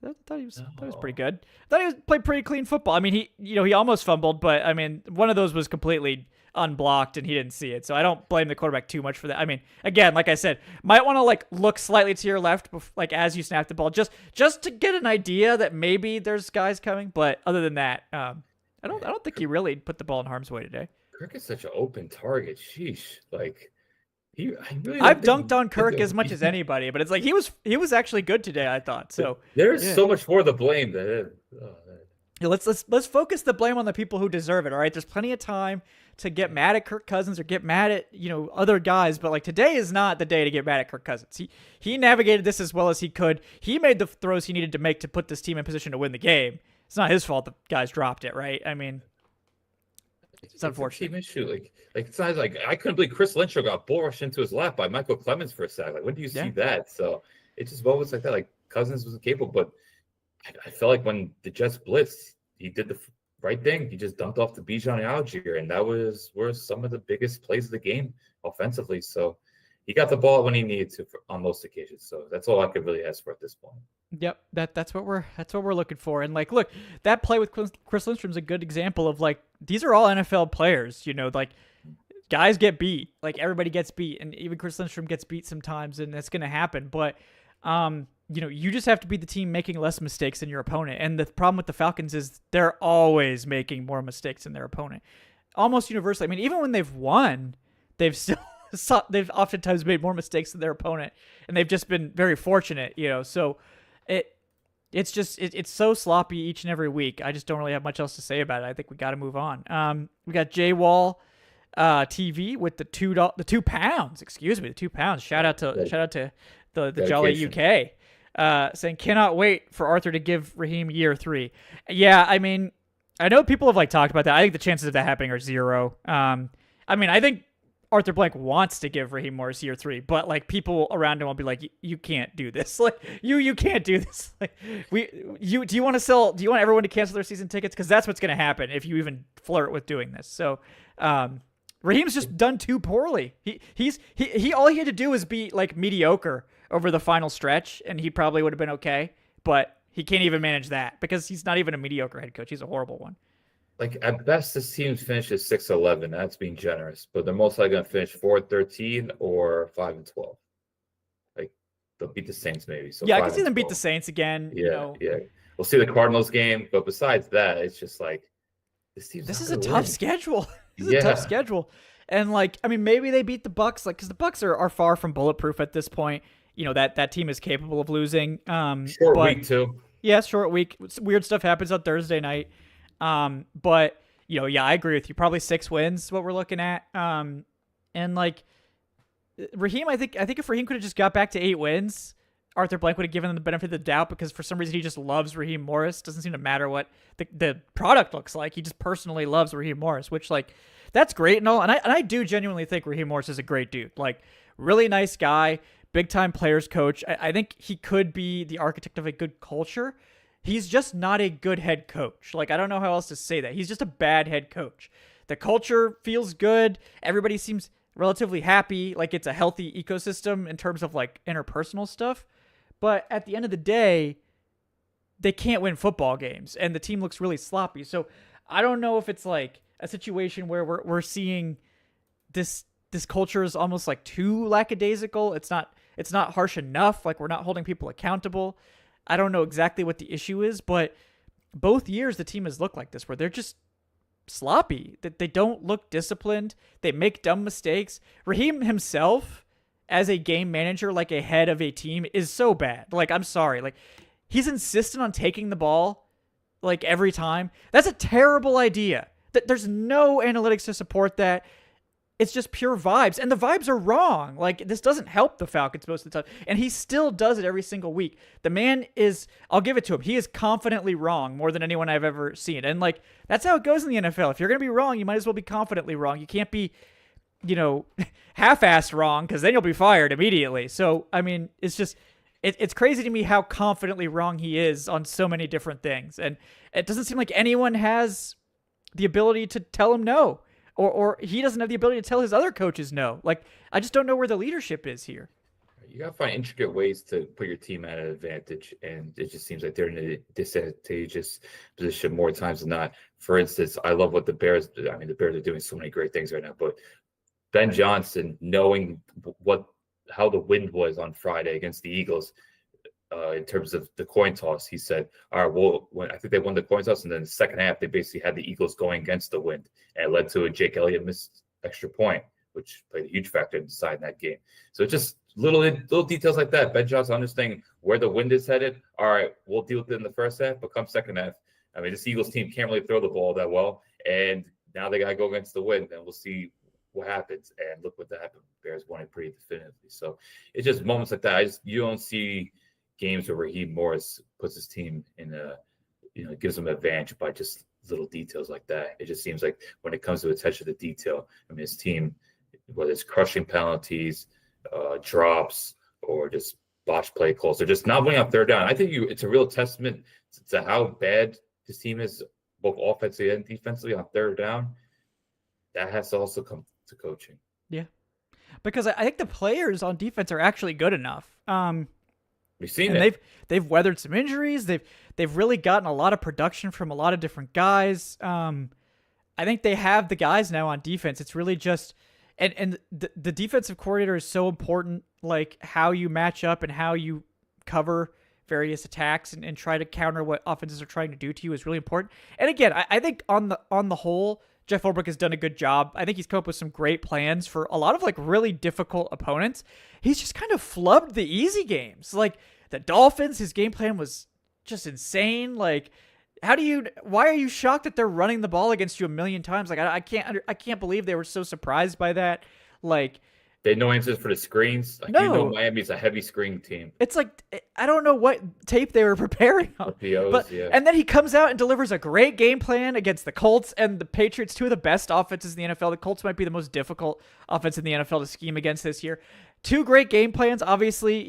I thought he was pretty No. good. I thought played pretty clean football. I mean, he almost fumbled, but I mean, one of those was completely unblocked and he didn't see it. So I don't blame the quarterback too much for that. I mean, again, like I said, might want to like look slightly to your left, like as you snap the ball, just to get an idea that maybe there's guys coming. But other than that, I don't think he really put the ball in harm's way today. Kirk is such an open target. Sheesh. Like I really I've don't think dunked on Kirk he- as much as anybody, but it's like he was actually good today, I thought. So There's yeah. so much more to blame that Yeah, let's focus the blame on the people who deserve it. All right, there's plenty of time to get mad at Kirk Cousins or get mad at other guys, but like today is not the day to get mad at Kirk Cousins. He navigated this as well as he could. He made the throws he needed to make to put this team in position to win the game. It's not his fault the guys dropped it, right? I mean, it's unfortunate. a team issue. Like it's not like I couldn't believe Chris Lynch got bull rushed into his lap by Michael Clemens for a sack. Like when do you see that? So it's just moments like that. Like Cousins wasn't capable, but I felt like when the Jets blitzed, he did the right thing. He just dumped off to Bijan Algier, and that were some of the biggest plays of the game offensively. So he got the ball when he needed to on most occasions. So that's all I could really ask for at this point. Yep, that's what we're looking for. And like, look, that play with Chris Lindstrom's a good example of like these are all NFL players. Like guys get beat, like everybody gets beat, and even Chris Lindstrom gets beat sometimes, and that's gonna happen. But you just have to be the team making less mistakes than your opponent. And the problem with the Falcons is they're always making more mistakes than their opponent, almost universally. I mean, even when they've won, they've still they've oftentimes made more mistakes than their opponent, and they've just been very fortunate. So. It's so sloppy each and every week. I just don't really have much else to say about it. I think we got to move on. We got J Wall, TV with the £2. Excuse me, the £2. Shout out to the Jolly UK, saying cannot wait for Arthur to give Raheem year 3. Yeah, I mean, I know people have like talked about that. I think the chances of that happening are 0. I mean, I think Arthur Blank wants to give Raheem Morris year 3, but like people around him will be like, you can't do this. Like you can't do this. Like do you want everyone to cancel their season tickets? Cause that's what's going to happen if you even flirt with doing this. So, Raheem's just done too poorly. He all he had to do was be like mediocre over the final stretch and he probably would have been okay, but he can't even manage that because he's not even a mediocre head coach. He's a horrible one. Like at best, this team finishes 6-11. That's being generous, but they're most likely going to finish 4-13 or 5-12. Like they'll beat the Saints maybe. So yeah, I can see them beat the Saints again. Yeah, yeah. We'll see the Cardinals game, but besides that, it's just like this is a tough schedule. This is a tough schedule, and like I mean, maybe they beat the Bucks, like because the Bucks are far from bulletproof at this point. That team is capable of losing. Short week too. Yeah, short week. Weird stuff happens on Thursday night. But yeah, I agree with you. Probably 6 wins is what we're looking at. And like Raheem, I think if Raheem could have just got back to 8 wins, Arthur Blank would have given him the benefit of the doubt because for some reason he just loves Raheem Morris. Doesn't seem to matter what the product looks like. He just personally loves Raheem Morris, which like that's great and all. And I do genuinely think Raheem Morris is a great dude. Like really nice guy, big time players coach. I think he could be the architect of a good culture. He's just not a good head coach. Like, I don't know how else to say that. He's just a bad head coach. The culture feels good. Everybody seems relatively happy. Like, it's a healthy ecosystem in terms of, like, interpersonal stuff. But at the end of the day, they can't win football games. And the team looks really sloppy. So, I don't know if it's, like, a situation where we're seeing this culture is almost, like, too lackadaisical. It's not harsh enough. Like, we're not holding people accountable. I don't know exactly what the issue is, but both years the team has looked like this, where they're just sloppy. That they don't look disciplined. They make dumb mistakes. Raheem himself, as a game manager, like a head of a team, is so bad. Like, I'm sorry. Like, he's insistent on taking the ball, like, every time. That's a terrible idea. There's no analytics to support that. It's just pure vibes, and the vibes are wrong. Like, this doesn't help the Falcons most of the time, and he still does it every single week. The man is, I'll give it to him, he is confidently wrong more than anyone I've ever seen. And, like, that's how it goes in the NFL. If you're going to be wrong, you might as well be confidently wrong. You can't be, half-assed wrong, because then you'll be fired immediately. So, I mean, it's just, it's crazy to me how confidently wrong he is on so many different things. And it doesn't seem like anyone has the ability to tell him no. Or he doesn't have the ability to tell his other coaches no. Like, I just don't know where the leadership is here. you gotta find intricate ways to put your team at an advantage, and it just seems like they're in a disadvantageous position more times than not. For instance, I love what the Bears do. I mean, the Bears are doing so many great things right now, but Ben Johnson, knowing how the wind was on Friday against the Eagles, in terms of the coin toss, he said, all right, well, I think they won the coin toss, and then the second half, they basically had the Eagles going against the wind, and it led to a Jake Elliott missed extra point, which played a huge factor in deciding that game. So just little details like that. Ben Johnson understanding where the wind is headed. All right, we'll deal with it in the first half, but come second half, I mean, this Eagles team can't really throw the ball that well, and now they got to go against the wind, and we'll see what happens. And look what happened. Bears won it pretty definitively. So it's just moments like that. You don't see games where Raheem Morris puts his team in gives them an advantage by just little details like that. It just seems like when it comes to attention to detail, I mean, his team, whether it's crushing penalties, drops, or just botched play calls, they're just not winning on third down. I think it's a real testament to how bad this team is, both offensively and defensively on third down. That has to also come to coaching. Yeah, because I think the players on defense are actually good enough. We've seen it. They've weathered some injuries. They've really gotten a lot of production from a lot of different guys. I think they have the guys now on defense. It's really just and the defensive coordinator is so important. Like how you match up and how you cover various attacks and try to counter what offenses are trying to do to you is really important. And again, I think on the whole, Jeff Ulbrich has done a good job. I think he's come up with some great plans for a lot of like really difficult opponents. He's just kind of flubbed the easy games. Like the Dolphins, his game plan was just insane. Like, why are you shocked that they're running the ball against you a million times? Like, I can't believe they were so surprised by that. Like, they had no answers for the screens. Like, no. Miami's a heavy screen team. It's like, I don't know what tape they were preparing on. Yeah. And then he comes out and delivers a great game plan against the Colts and the Patriots, two of the best offenses in the NFL. The Colts might be the most difficult offense in the NFL to scheme against this year. Two great game plans. Obviously,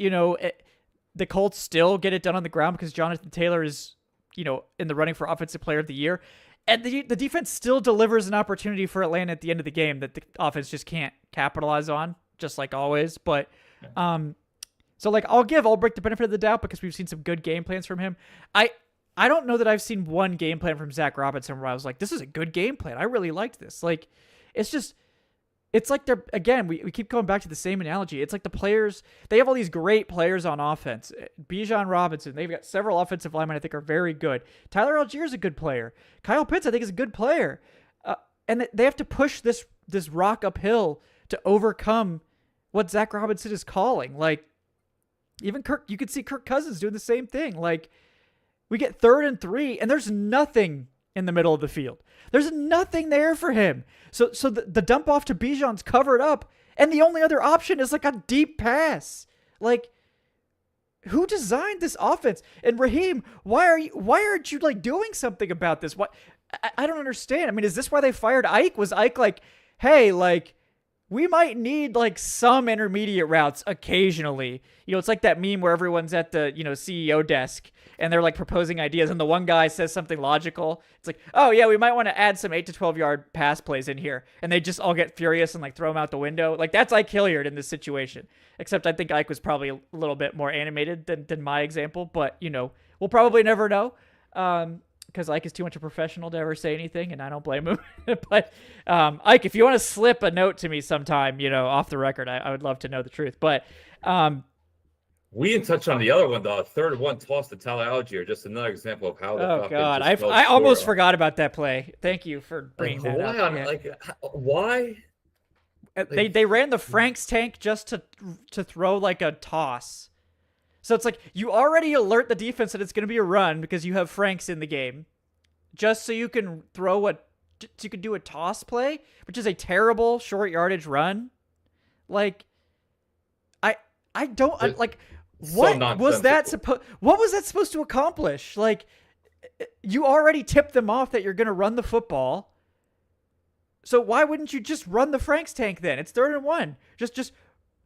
the Colts still get it done on the ground because Jonathan Taylor is, in the running for Offensive Player of the Year. And the defense still delivers an opportunity for Atlanta at the end of the game that the offense just can't capitalize on, just like always. But so like I'll give Ulbrich the benefit of the doubt because we've seen some good game plans from him. I don't know that I've seen one game plan from Zach Robinson where I was like, this is a good game plan. I really liked this. Like, it's like they're, again, we keep going back to the same analogy. It's like the players, they have all these great players on offense. Bijan Robinson, they've got several offensive linemen I think are very good. Tyler Algier is a good player. Kyle Pitts I think is a good player. And they have to push this rock uphill to overcome what Zach Robinson is calling. Like, even you could see Kirk Cousins doing the same thing. Like, we get 3rd and 3, and there's nothing in the middle of the field. There's nothing there for him. So the dump off to Bijan's covered up, and the only other option is like a deep pass. Like, who designed this offense? And Raheem, why aren't you like doing something about this? What I don't understand. I mean, is this why they fired Ike? Was Ike like, hey, like, we might need like some intermediate routes occasionally. It's like that meme where everyone's at the, CEO desk and they're like proposing ideas and the one guy says something logical. It's like, oh yeah, we might want to add some 8 to 12 yard pass plays in here. And they just all get furious and like throw them out the window. Like that's Ike Hilliard in this situation. Except I think Ike was probably a little bit more animated than my example, but we'll probably never know. Because Ike is too much a professional to ever say anything, and I don't blame him. But Ike, if you want to slip a note to me sometime, off the record, I would love to know the truth. But we didn't touch on the other one, the 3rd and 1 toss to Tyler Algier. Just another example of how the oh god, I almost forgot about that play. Thank you for bringing that up. Why? They ran the Frank's tank just to throw like a toss. So it's like you already alert the defense that it's going to be a run because you have Franks in the game, just so you can you can do a toss play, which is a terrible short yardage run. Like, I don't like what was that supposed to accomplish? Like, you already tipped them off that you're going to run the football. So why wouldn't you just run the Franks tank then? It's 3rd and 1.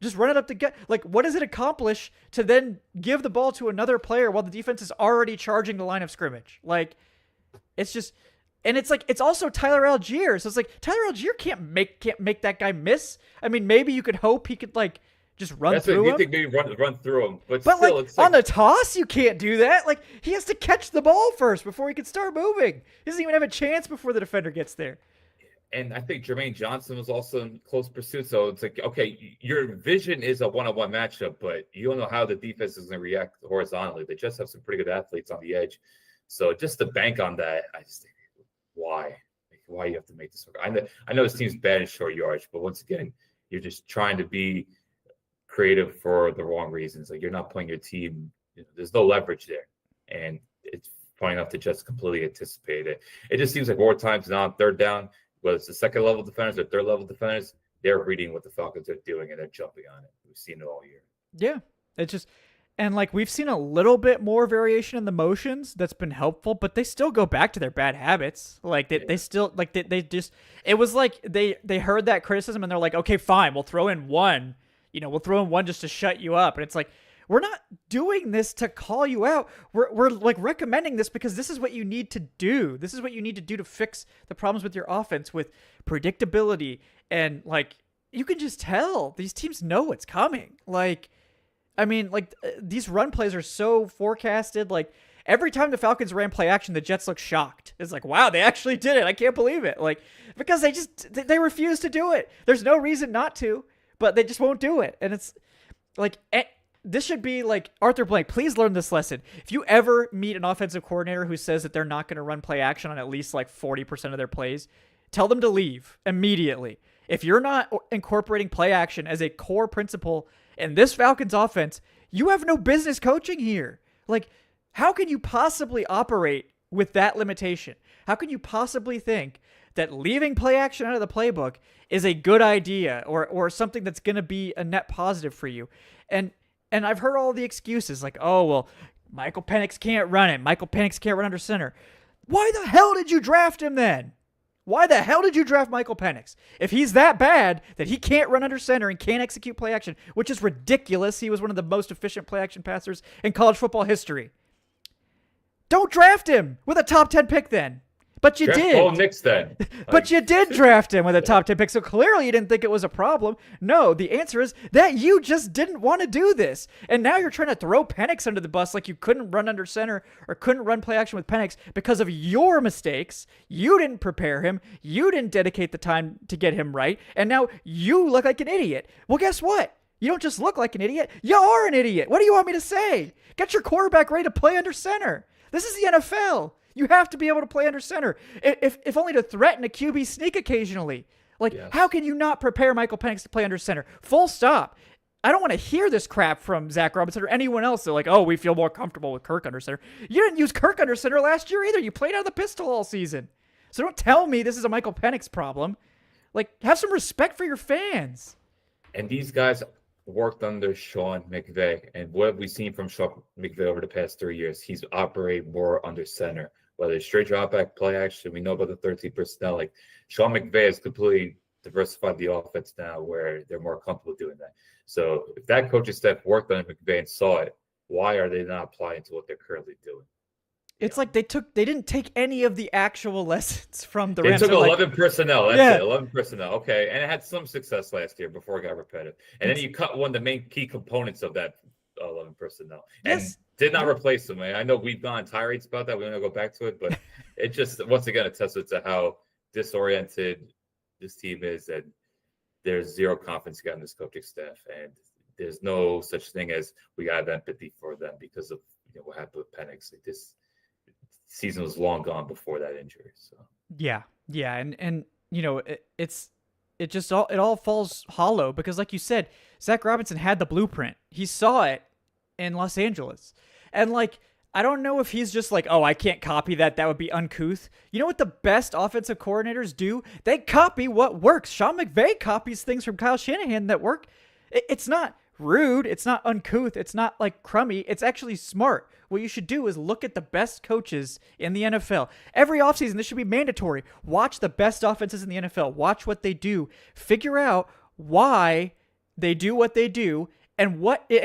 Just run it up the gut. Like, what does it accomplish to then give the ball to another player while the defense is already charging the line of scrimmage? Like, it's just, and it's like, it's also Tyler Algier. So it's like, Tyler Algier can't make that guy miss. I mean, maybe you could hope he could like Just run That's what through you him. think, maybe run through him, but But still, like it's on like, the toss, you can't do that. Like he has to catch the ball first before he can start moving. He doesn't even have a chance before the defender gets there. and I think Jermaine Johnson was also in close pursuit. So it's like, okay, your vision is a one-on-one matchup, but you don't know how the defense is going to react horizontally. They just have some pretty good athletes on the edge. So just to bank on that, I just think, why? Like, why you have to make this work? I know this team's bad in short yardage, but once again, you're just trying to be creative for the wrong reasons. Like, you're not playing your team. There's no leverage there. And it's funny enough to just completely anticipate it. It just seems like more times now on third down, whether it's the second level defenders or third level defenders, they're reading what the Falcons are doing and they're jumping on it. We've seen it all year. Yeah, it's just, and like we've seen a little bit more variation in the motions that's been helpful, but they still go back to their bad habits. Like they still like they just, it was like they heard that criticism and they're like, okay, fine, we'll throw in one. We'll throw in one just to shut you up. And it's like, we're not doing this to call you out. We're like recommending this because this is what you need to do. This is what you need to do to fix the problems with your offense, with predictability. And like, you can just tell these teams know what's coming. Like, I mean, like these run plays are so forecasted. Like every time the Falcons ran play action, the Jets look shocked. It's like, wow, they actually did it. I can't believe it. Like, because they refuse to do it. There's no reason not to, but they just won't do it. And it's like, this should be like, Arthur Blank, please learn this lesson. If you ever meet an offensive coordinator who says that they're not going to run play action on at least like 40% of their plays, tell them to leave immediately. If you're not incorporating play action as a core principle in this Falcons offense, you have no business coaching here. Like, how can you possibly operate with that limitation? How can you possibly think that leaving play action out of the playbook is a good idea or something that's going to be a net positive for you? And I've heard all the excuses like, oh, well, Michael Penix can't run it. Michael Penix can't run under center. Why the hell did you draft him then? Why the hell did you draft Michael Penix? If he's that bad that he can't run under center and can't execute play action, which is ridiculous. He was one of the most efficient play action passers in college football history. Don't draft him with a top 10 pick then. But you Draft did. Bo Nix then. But you did draft him with a top 10 pick, so clearly you didn't think it was a problem. No, the answer is that you just didn't want to do this. And now you're trying to throw Penix under the bus like you couldn't run under center or couldn't run play action with Penix because of your mistakes. You didn't prepare him. You didn't dedicate the time to get him right. And now you look like an idiot. Well, guess what? You don't just look like an idiot. You are an idiot. What do you want me to say? Get your quarterback ready to play under center. This is the NFL. You have to be able to play under center, if only to threaten a QB sneak occasionally. Like, yes. How can you not prepare Michael Penix to play under center? Full stop. I don't want to hear this crap from Zach Robinson or anyone else. They're like, oh, we feel more comfortable with Kirk under center. You didn't use Kirk under center last year either. You played out of the pistol all season. So don't tell me this is a Michael Penix problem. Like, have some respect for your fans. And these guys worked under Sean McVay. And what have we seen from Sean McVay over the past 3 years? He's operated more under center. Whether it's straight drop back, play action, we know about the 13 personnel. Like, Sean McVay has completely diversified the offense now where they're more comfortable doing that. So if that coaching staff worked on McVay and saw it, why are they not applying to what they're currently doing? It's like they didn't take any of the actual lessons from the Rams. They took 11 personnel. That's it, 11 personnel. Okay, and it had some success last year before it got repetitive. And then you cut one of the main key components of that 11 personnel. And did not replace them. I know we've gone tirades about that. We don't go back to it, but it just, once again, attests to how disoriented this team is, and there's zero confidence in this coaching staff, and there's no such thing as we got to have empathy for them because of what happened with Penix. Like, this season was long gone before that injury. So yeah, and it all falls hollow because, like you said, Zach Robinson had the blueprint. He saw it in Los Angeles. And like, I don't know if he's just like, oh, I can't copy that. That would be uncouth. You know what the best offensive coordinators do? They copy what works. Sean McVay copies things from Kyle Shanahan that work. It's not rude. It's not uncouth. It's not like crummy. It's actually smart. What you should do is look at the best coaches in the NFL. Every offseason, this should be mandatory. Watch the best offenses in the NFL. Watch what they do. Figure out why they do what they do. And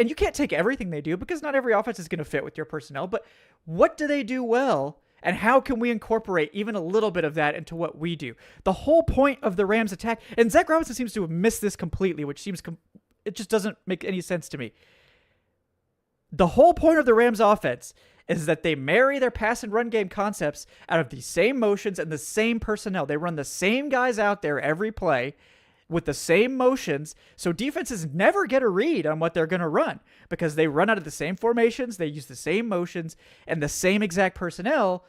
you can't take everything they do because not every offense is going to fit with your personnel, but what do they do well? And how can we incorporate even a little bit of that into what we do? The whole point of the Rams attack, and Zach Robinson seems to have missed this completely, which seems it just doesn't make any sense to me. The whole point of the Rams offense is that they marry their pass and run game concepts out of the same motions and the same personnel. They run the same guys out there every play with the same motions, so defenses never get a read on what they're going to run because they run out of the same formations, they use the same motions and the same exact personnel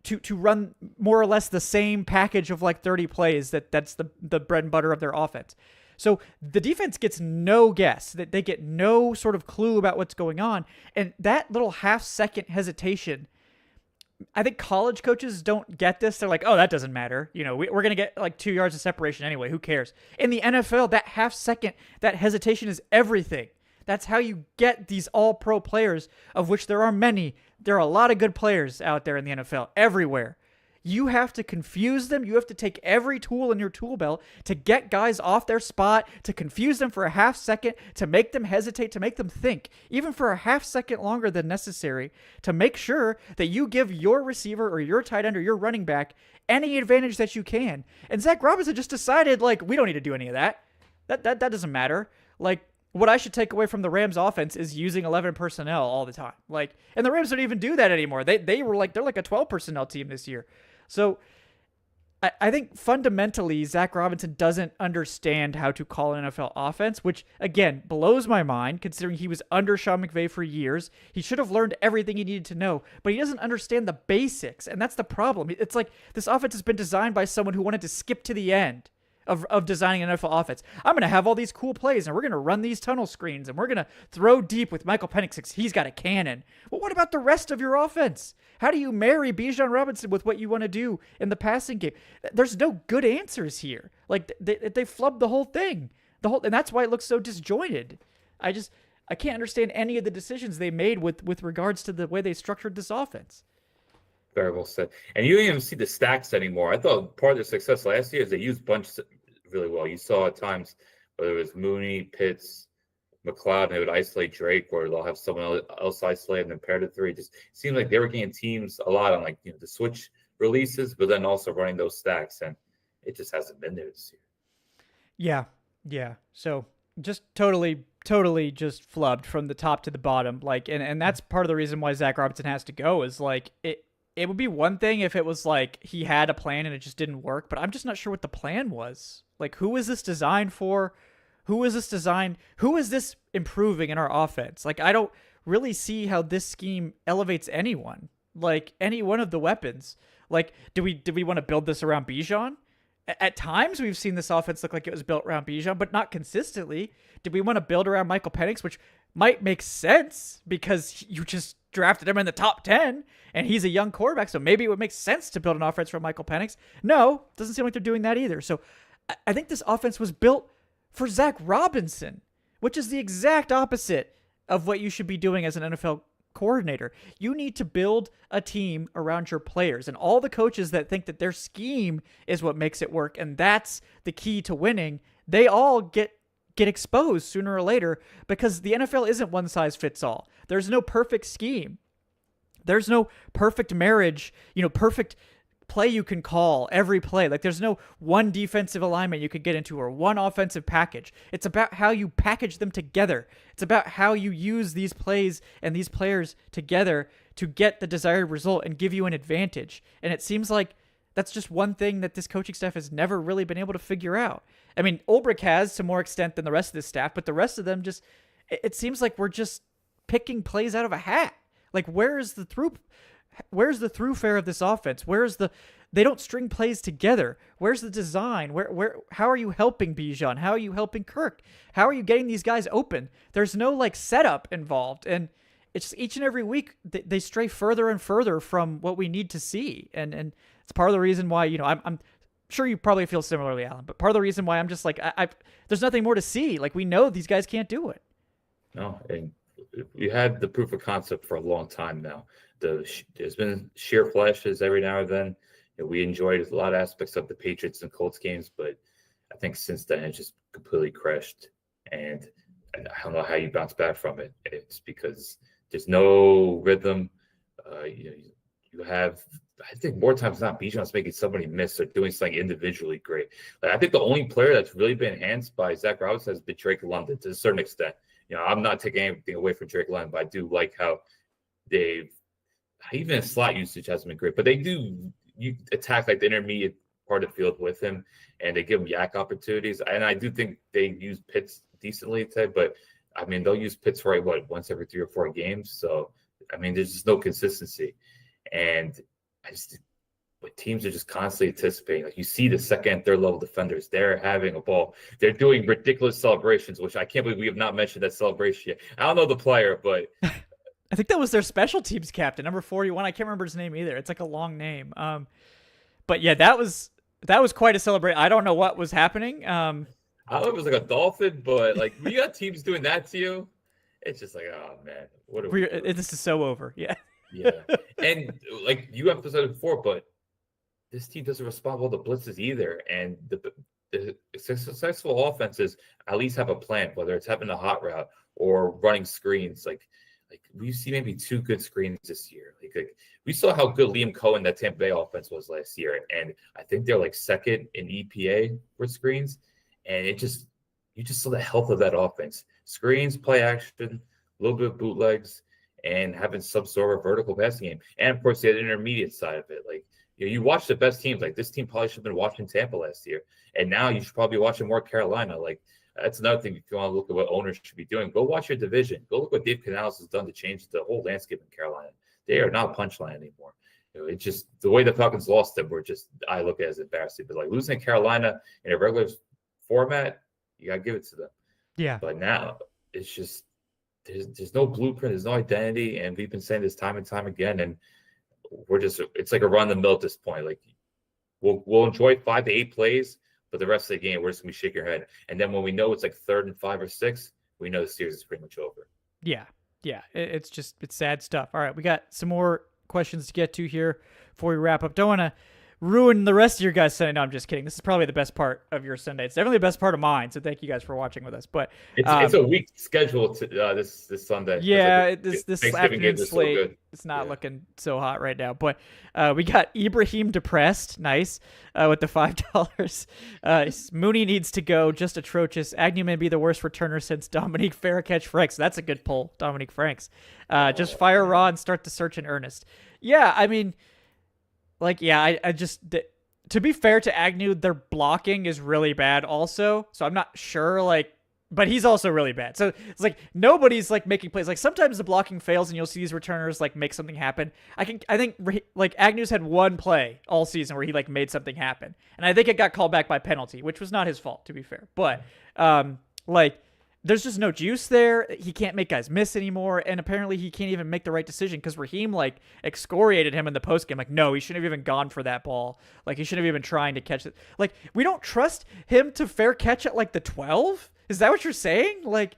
to run more or less the same package of like 30 plays that's the bread and butter of their offense. So the defense gets no guess, that they get no sort of clue about what's going on. And that little half-second hesitation, I think college coaches don't get this. They're like, oh, that doesn't matter. You know, we're going to get like 2 yards of separation anyway. Who cares? In the NFL, that half-second, that hesitation is everything. That's how you get these all-pro players, of which there are many. There are a lot of good players out there in the NFL, everywhere. You have to confuse them. You have to take every tool in your tool belt to get guys off their spot, to confuse them for a half second, to make them hesitate, to make them think, even for a half second longer than necessary, to make sure that you give your receiver or your tight end or your running back any advantage that you can. And Zach Robinson just decided, like, we don't need to do any of that. That doesn't matter. Like, what I should take away from the Rams offense is using 11 personnel all the time. Like, and the Rams don't even do that anymore. They're like a 12 personnel team this year. So I think fundamentally Zach Robinson doesn't understand how to call an NFL offense, which, again, blows my mind considering he was under Sean McVay for years. He should have learned everything he needed to know, but he doesn't understand the basics, and that's the problem. It's like this offense has been designed by someone who wanted to skip to the end of designing an NFL offense. I'm going to have all these cool plays, and we're going to run these tunnel screens, and we're going to throw deep with Michael Penix because he's got a cannon. Well, what about the rest of your offense? How do you marry Bijan Robinson with what you want to do in the passing game? There's no good answers here. Like, they flubbed the whole thing. And that's why it looks so disjointed. I can't understand any of the decisions they made with regards to the way they structured this offense. Very well said. And you don't even see the stacks anymore. I thought part of their success last year is they used bunch really well. You saw at times whether it was Mooney, Pitts, McLeod, and they would isolate Drake, or they'll have someone else isolate and then pair to three. It just seemed like they were getting teams a lot on the switch releases, but then also running those stacks, and it just hasn't been there this year. Yeah. So just totally just flubbed from the top to the bottom. Like, and that's part of the reason why Zach Robinson has to go is like it would be one thing if it was like he had a plan and it just didn't work, but I'm just not sure what the plan was. Like, who is this designed for? Who is this improving in our offense? Like, I don't really see how this scheme elevates anyone, like any one of the weapons. Like, do we want to build this around Bijan? At times we've seen this offense look like it was built around Bijan, but not consistently. Did we want to build around Michael Penix, which might make sense because you just drafted him in the top 10 and he's a young quarterback, so maybe it would make sense to build an offense from Michael Penix. No, doesn't seem like they're doing that either. So I think this offense was built for Zach Robinson, which is the exact opposite of what you should be doing as an NFL coordinator. You need to build a team around your players, and all the coaches that think that their scheme is what makes it work and that's the key to winning, they all get exposed sooner or later, because the NFL isn't one size fits all. There's no perfect scheme. There's no perfect marriage, perfect play you can call every play. Like, there's no one defensive alignment you could get into or one offensive package. It's about how you package them together. It's about how you use these plays and these players together to get the desired result and give you an advantage. And it seems like that's just one thing that this coaching staff has never really been able to figure out. I mean, Ulbrich has to more extent than the rest of this staff, but the rest of them just, it seems like we're just picking plays out of a hat. Like, where's the throughfare of this offense? They don't string plays together. Where's the design? How are you helping Bijan? How are you helping Kirk? How are you getting these guys open? There's no like setup involved. And it's just each and every week they stray further and further from what we need to see. And it's part of the reason why, I'm sure you probably feel similarly, Alan, but part of the reason why I'm just like, there's nothing more to see. Like, we know these guys can't do it. No, and you had the proof of concept for a long time now. There's been sheer flashes every now and then. We enjoyed a lot of aspects of the Patriots and Colts games, but I think since then it just completely crashed. And I don't know how you bounce back from it. It's because there's no rhythm. You You have, I think more times than not, Bijan's making somebody miss or doing something individually great. Like, I think the only player that's really been enhanced by Zach Robinson has been Drake London to a certain extent. I'm not taking anything away from Drake London, but I do like how they've, even his slot usage hasn't been great, but they do attack like the intermediate part of the field with him, and they give him yak opportunities. And I do think they use Pitts decently today, but I mean, they'll use Pitts for once every 3 or 4 games. So, I mean, there's just no consistency. And but teams are just constantly anticipating. Like, you see the second and third level defenders, they're having a ball. They're doing ridiculous celebrations, which I can't believe we have not mentioned that celebration yet. I don't know the player, but I think that was their special teams captain, number 41. I can't remember his name either. It's like a long name. But yeah, that was quite a celebration. I don't know what was happening. I don't know if it was like a dolphin, but like, when you got teams doing that to you, it's just like, oh man, what are we doing? This is so over. Yeah. Yeah. And like you emphasized before, but this team doesn't respond well to blitzes either. And the successful offenses at least have a plan, whether it's having a hot route or running screens. Like we see maybe 2 good screens this year. Like we saw how good Liam Cohen, that Tampa Bay offense, was last year, and I think they're like second in EPA for screens. And you just saw the health of that offense: screens, play action, a little bit of bootlegs, and having some sort of vertical passing game. And of course, the intermediate side of it. Like, you watch the best teams. Like, this team probably should have been watching Tampa last year, and now you should probably be watching more Carolina. Like, that's another thing. If you want to look at what owners should be doing, go watch your division. Go look what Dave Canales has done to change the whole landscape in Carolina. They are not a punchline anymore. It's just the way the Falcons lost them. I look at it as embarrassing. But like, losing Carolina in a regular format, you gotta give it to them. Yeah. But now it's just there's no blueprint, there's no identity, and we've been saying this time and time again, and it's like a run the mill at this point. Like, we'll enjoy 5 to 8 plays, but the rest of the game we're just gonna be shaking our head. And then when we know it's like 3rd and 5 or 6, we know the series is pretty much over. Yeah. It's sad stuff. All right, we got some more questions to get to here before we wrap up. Don't want to ruin the rest of your guys' Sunday. No, I'm just kidding. This is probably the best part of your Sunday. It's definitely the best part of mine. So thank you guys for watching with us. But it's a weak schedule to this Sunday. Yeah, like this afternoon slate. So it's not looking so hot right now. But we got Ibrahim depressed. Nice with the $5. Mooney needs to go. Just atrocious. Agnew may be the worst returner since Dominique Farraketch-Franks. That's a good pull, Dominique Franks. Just fire Raw and start the search in earnest. Yeah, I mean. Like, yeah, I just, to be fair to Agnew, their blocking is really bad also. So I'm not sure, like, but he's also really bad. So it's like, nobody's like making plays. Like, sometimes the blocking fails and you'll see these returners like make something happen. I think like Agnew's had 1 play all season where he like made something happen. And I think it got called back by penalty, which was not his fault, to be fair. But, like, there's just no juice there. He can't make guys miss anymore, and apparently he can't even make the right decision because Raheem like excoriated him in the postgame. Like, no, he shouldn't have even gone for that ball. Like, he shouldn't have even trying to catch it. Like, we don't trust him to fair catch at like the 12. Is that what you're saying? Like,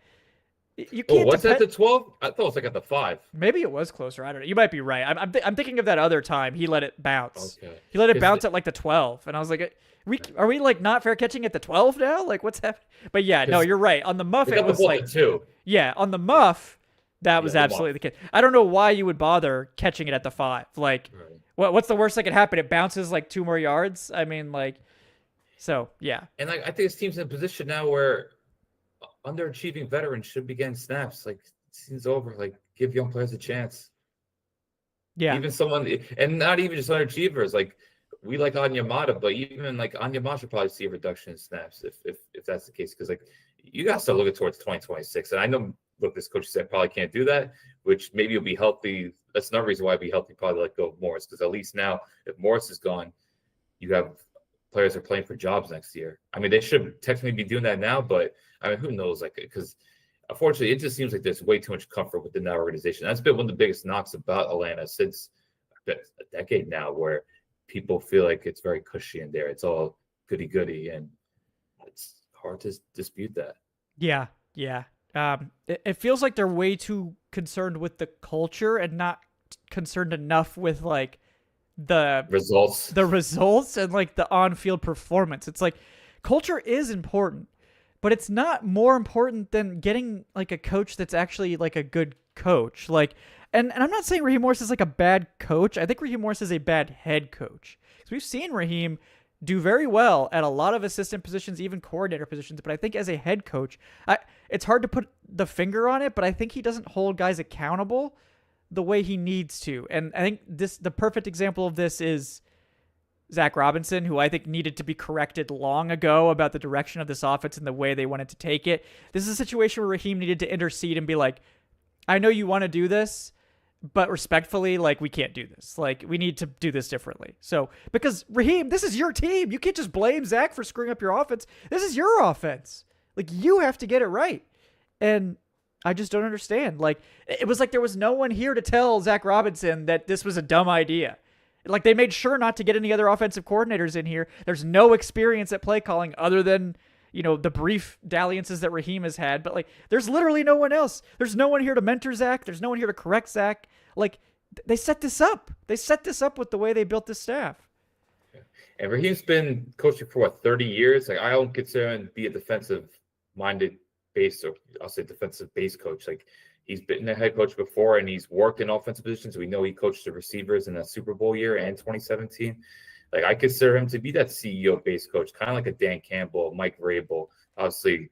you can't. Was that the 12? I thought it was like at the 5. Maybe it was closer. I don't know. You might be right. I'm thinking of that other time he let it bounce. Okay. He let it bounce at like the 12, and I was like, are we like not fair catching at the 12 now? Like, what's happening? But yeah, no, you're right. On the muff, it was like 2. Yeah, on the muff, that was absolutely the case. I don't know why you would bother catching it at the 5. Like, what's the worst that could happen? It bounces like 2 more yards. I mean, like, so yeah. And like, I think this team's in a position now where underachieving veterans should be getting snaps. Like, season's over. Like, give young players a chance. Yeah. Even someone, and not even just underachievers. Like, we like Onyemata, but even like Onyemata should probably see a reduction in snaps if that's the case. Because like, you got to start looking towards 2026. And I know, look, this coach said probably can't do that, which maybe will be healthy. That's another reason why it'd be healthy probably let go of Morris, because at least now, if Morris is gone, you have players are playing for jobs next year. I mean, they should technically be doing that now, but I mean, who knows? Like, because unfortunately, it just seems like there's way too much comfort within that organization. That's been one of the biggest knocks about Atlanta since a decade now, where people feel like it's very cushy in there. It's all goody-goody, and it's hard to dispute that. Yeah. It feels like they're way too concerned with the culture and not concerned enough with like the results and like the on-field performance. It's like culture is important, but it's not more important than getting like a coach that's actually like a good coach. Like, And I'm not saying Raheem Morris is like a bad coach. I think Raheem Morris is a bad head coach. Because we've seen Raheem do very well at a lot of assistant positions, even coordinator positions. But I think as a head coach, it's hard to put the finger on it, but I think he doesn't hold guys accountable the way he needs to. And I think the perfect example of this is Zach Robinson, who I think needed to be corrected long ago about the direction of this offense and the way they wanted to take it. This is a situation where Raheem needed to intercede and be like, I know you want to do this, but respectfully, like, we can't do this. Like, we need to do this differently. So, because Raheem, this is your team. You can't just blame Zach for screwing up your offense. This is your offense. Like, you have to get it right. And I just don't understand. Like, it was like there was no one here to tell Zach Robinson that this was a dumb idea. Like, they made sure not to get any other offensive coordinators in here. There's no experience at play calling other than, the brief dalliances that Raheem has had. But, like, there's literally no one else. There's no one here to mentor Zach. There's no one here to correct Zach. Like, they set this up. They set this up with the way they built this staff. And Raheem's been coaching for, 30 years? Like, I don't consider him to be a defensive-minded base, or I'll say defensive base coach. Like, he's been a head coach before, and he's worked in offensive positions. We know he coached the receivers in the Super Bowl year and 2017. Like, I consider him to be that CEO base coach, kind of like a Dan Campbell, Mike Vrabel, obviously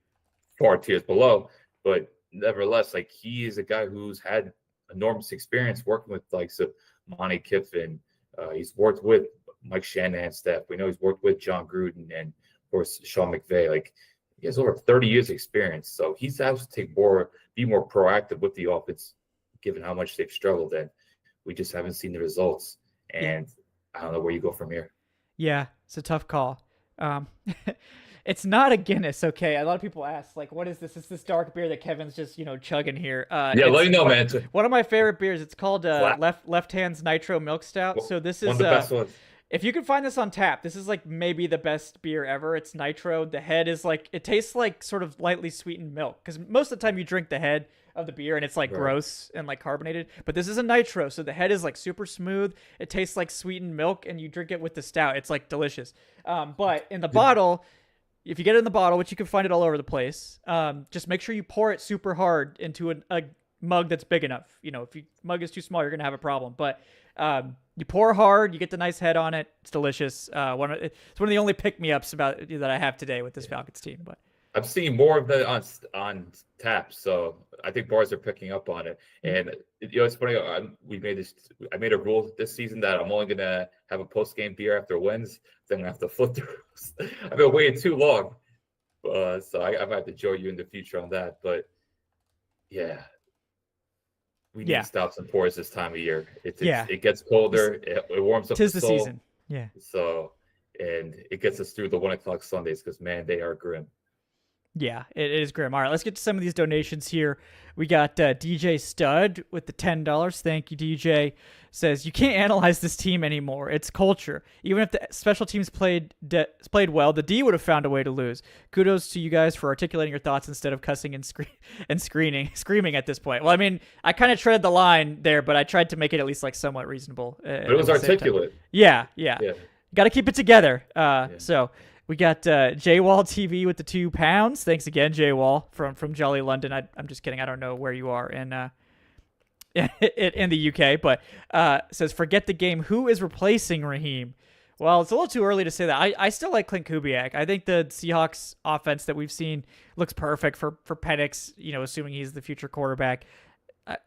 far tiers below, but nevertheless, like, he is a guy who's had enormous experience working with likes of Monty Kiffin. He's worked with Mike Shanahan's staff. We know he's worked with John Gruden and, of course, Sean McVay. Like, he has over 30 years experience, so he's has to be more proactive with the offense, given how much they've struggled, and we just haven't seen the results. And I don't know where you go from here. Yeah, it's a tough call. It's not a Guinness, okay? A lot of people ask, like, what is this? It's this dark beer that Kevin's just, chugging here. Yeah, let me know, man. One of my favorite beers. It's called Left Hand's Nitro Milk Stout. So this is one of the best ones. If you can find this on tap, this is like maybe the best beer ever. It's nitro. The head is like, it tastes like sort of lightly sweetened milk, because most of the time you drink the head of the beer and it's like gross and like carbonated, but this is a nitro, so the head is like super smooth. It tastes like sweetened milk, and you drink it with the stout. It's like delicious. But in the bottle, if you get it in the bottle, which you can find it all over the place, just make sure you pour it super hard into a mug that's big enough. If your mug is too small, you're gonna have a problem. But you pour hard, you get the nice head on it. It's delicious. It's one of the only pick-me-ups about that I have today with this Falcons team. But I'm seeing more of that on tap, so I think bars are picking up on it. And it's funny. I made a rule this season that I'm only gonna have a post-game beer after wins. Then I'm gonna have to flip the rules. I've been waiting too long, so I might have to join you in the future on that. But yeah. We need stops and pours this time of year. It gets colder. It warms up. 'Tis the season. Yeah. So, and it gets us through the 1:00 Sundays, because man, they are grim. Yeah, it is grim. All right, let's get to some of these donations here. We got DJ Stud with the $10. Thank you, DJ. Says, you can't analyze this team anymore. It's culture. Even if the special teams played well, the D would have found a way to lose. Kudos to you guys for articulating your thoughts instead of cussing and screaming at this point. Well, I mean, I kind of tread the line there, but I tried to make it at least like somewhat reasonable. But it was articulate. Yeah. Got to keep it together. So we got J-Wall TV with the £2. Thanks again, J-Wall from Jolly London. I'm just kidding. I don't know where you are in the UK, but says, forget the game. Who is replacing Raheem? Well, it's a little too early to say that. I still like Clint Kubiak. I think the Seahawks offense that we've seen looks perfect for Penix, assuming he's the future quarterback.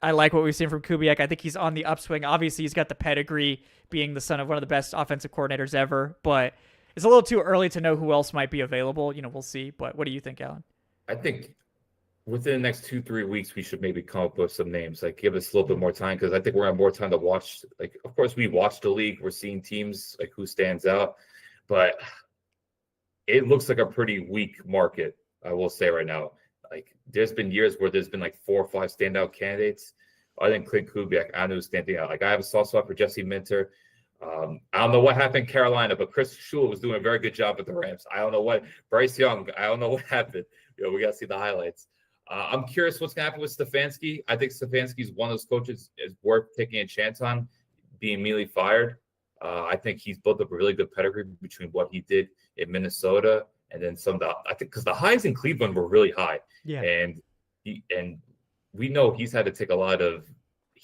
I like what we've seen from Kubiak. I think he's on the upswing. Obviously, he's got the pedigree, being the son of one of the best offensive coordinators ever, but it's a little too early to know who else might be available. We'll see. But what do you think, Alan? I think within the next 2-3 weeks, we should maybe come up with some names. Like, give us a little bit more time, because I think we're gonna have more time to watch. Like, of course, we watch the league. We're seeing teams, like, who stands out, but it looks like a pretty weak market, I will say right now. Like, there's been years where there's been like 4 or 5 standout candidates. I think Clint Kubiak, I know, who's standing out. Like, I have a soft spot for Jesse Minter. I don't know what happened in Carolina, but Chris Shula was doing a very good job with the Rams. I don't know what Bryce Young. I don't know what happened. We got to see the highlights. I'm curious what's going to happen with Stefanski. I think Stefanski is one of those coaches is worth taking a chance on being immediately fired. I think he's built up a really good pedigree between what he did in Minnesota and then some of the, I think, because the highs in Cleveland were really high. Yeah. And we know he's had to take a lot of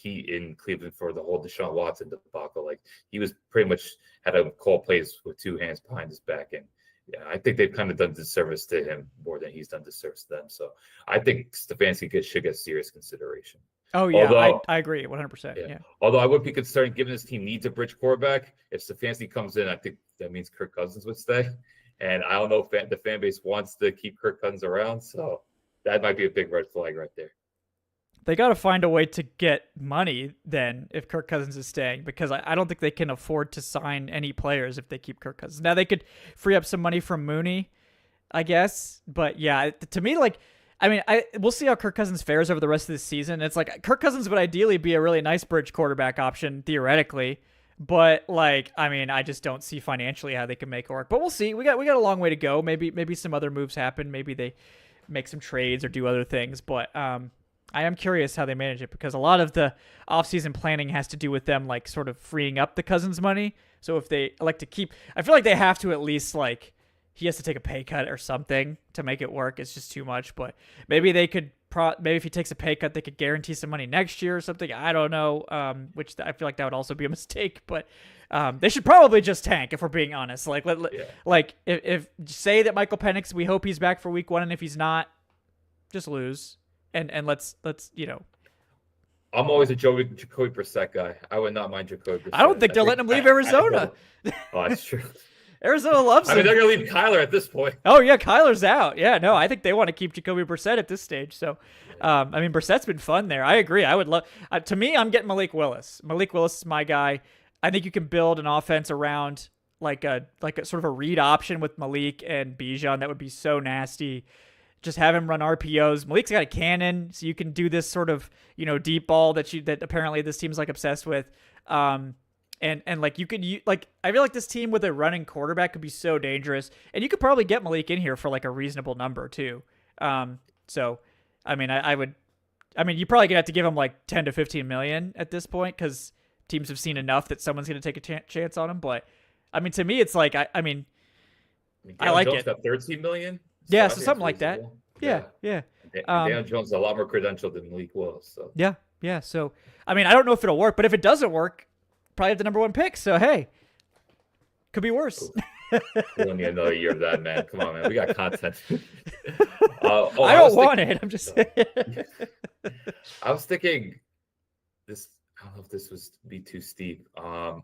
heat in Cleveland for the whole Deshaun Watson debacle. Like he was pretty much had to call plays with two hands behind his back, and yeah, I think they've kind of done disservice to him more than he's done disservice to them. So I think Stefanski should get serious consideration. Oh yeah, I agree 100%. Yeah. Although I would be concerned, given this team needs a bridge quarterback, if Stefanski comes in, I think that means Kirk Cousins would stay. And I don't know if the fan base wants to keep Kirk Cousins around, so that might be a big red flag right there. They got to find a way to get money then if Kirk Cousins is staying, because I don't think they can afford to sign any players if they keep Kirk Cousins. Now, they could free up some money from Mooney, I guess. But yeah, to me, like, I mean, we'll see how Kirk Cousins fares over the rest of this season. It's like Kirk Cousins would ideally be a really nice bridge quarterback option, theoretically. But like, I mean, I just don't see financially how they can make it work. But we'll see. We got a long way to go. Maybe some other moves happen. Maybe they make some trades or do other things. But I am curious how they manage it, because a lot of the offseason planning has to do with them like sort of freeing up the Cousins money. So if they like to keep, I feel like they have to at least like, he has to take a pay cut or something to make it work. It's just too much. But maybe they could, maybe if he takes a pay cut, they could guarantee some money next year or something. I don't know. Which I feel like that would also be a mistake. But they should probably just tank, if we're being honest. Like, like if say that Michael Penix, we hope he's back for week 1, and if he's not, just lose. And let's I'm always a Jacoby Brissett guy. I would not mind Jacoby Brissett. I don't think they're letting him leave Arizona. Oh, that's true. Arizona loves him. I mean, they're going to leave Kyler at this point. Oh, yeah, Kyler's out. Yeah, no, I think they want to keep Jacoby Brissett at this stage. So, I mean, Brissett's been fun there. I agree. I would love to me, I'm getting Malik Willis. Malik Willis is my guy. I think you can build an offense around like a sort of a read option with Malik and Bijan. That would be so nasty. Just have him run RPOs. Malik's got a cannon, so you can do this sort of, deep ball that apparently this team's like obsessed with. And like you could like, I feel like this team with a running quarterback could be so dangerous, and you could probably get Malik in here for like a reasonable number too. So I mean, you probably gonna have to give him like 10 to 15 million at this point, because teams have seen enough that someone's gonna take a chance on him. But I mean, to me, it's like I like Jones it. got 13 million. Yeah, so something like that. Yeah. Daniel Jones is a lot more credentialed than Malik Willis. So. Yeah. So, I mean, I don't know if it'll work, but if it doesn't work, probably have the number 1 pick. So, hey, could be worse. We don't need another year of that, man. Come on, man. We got content. I don't want it. I'm just saying. I was thinking this. I don't know if this was be too steep. I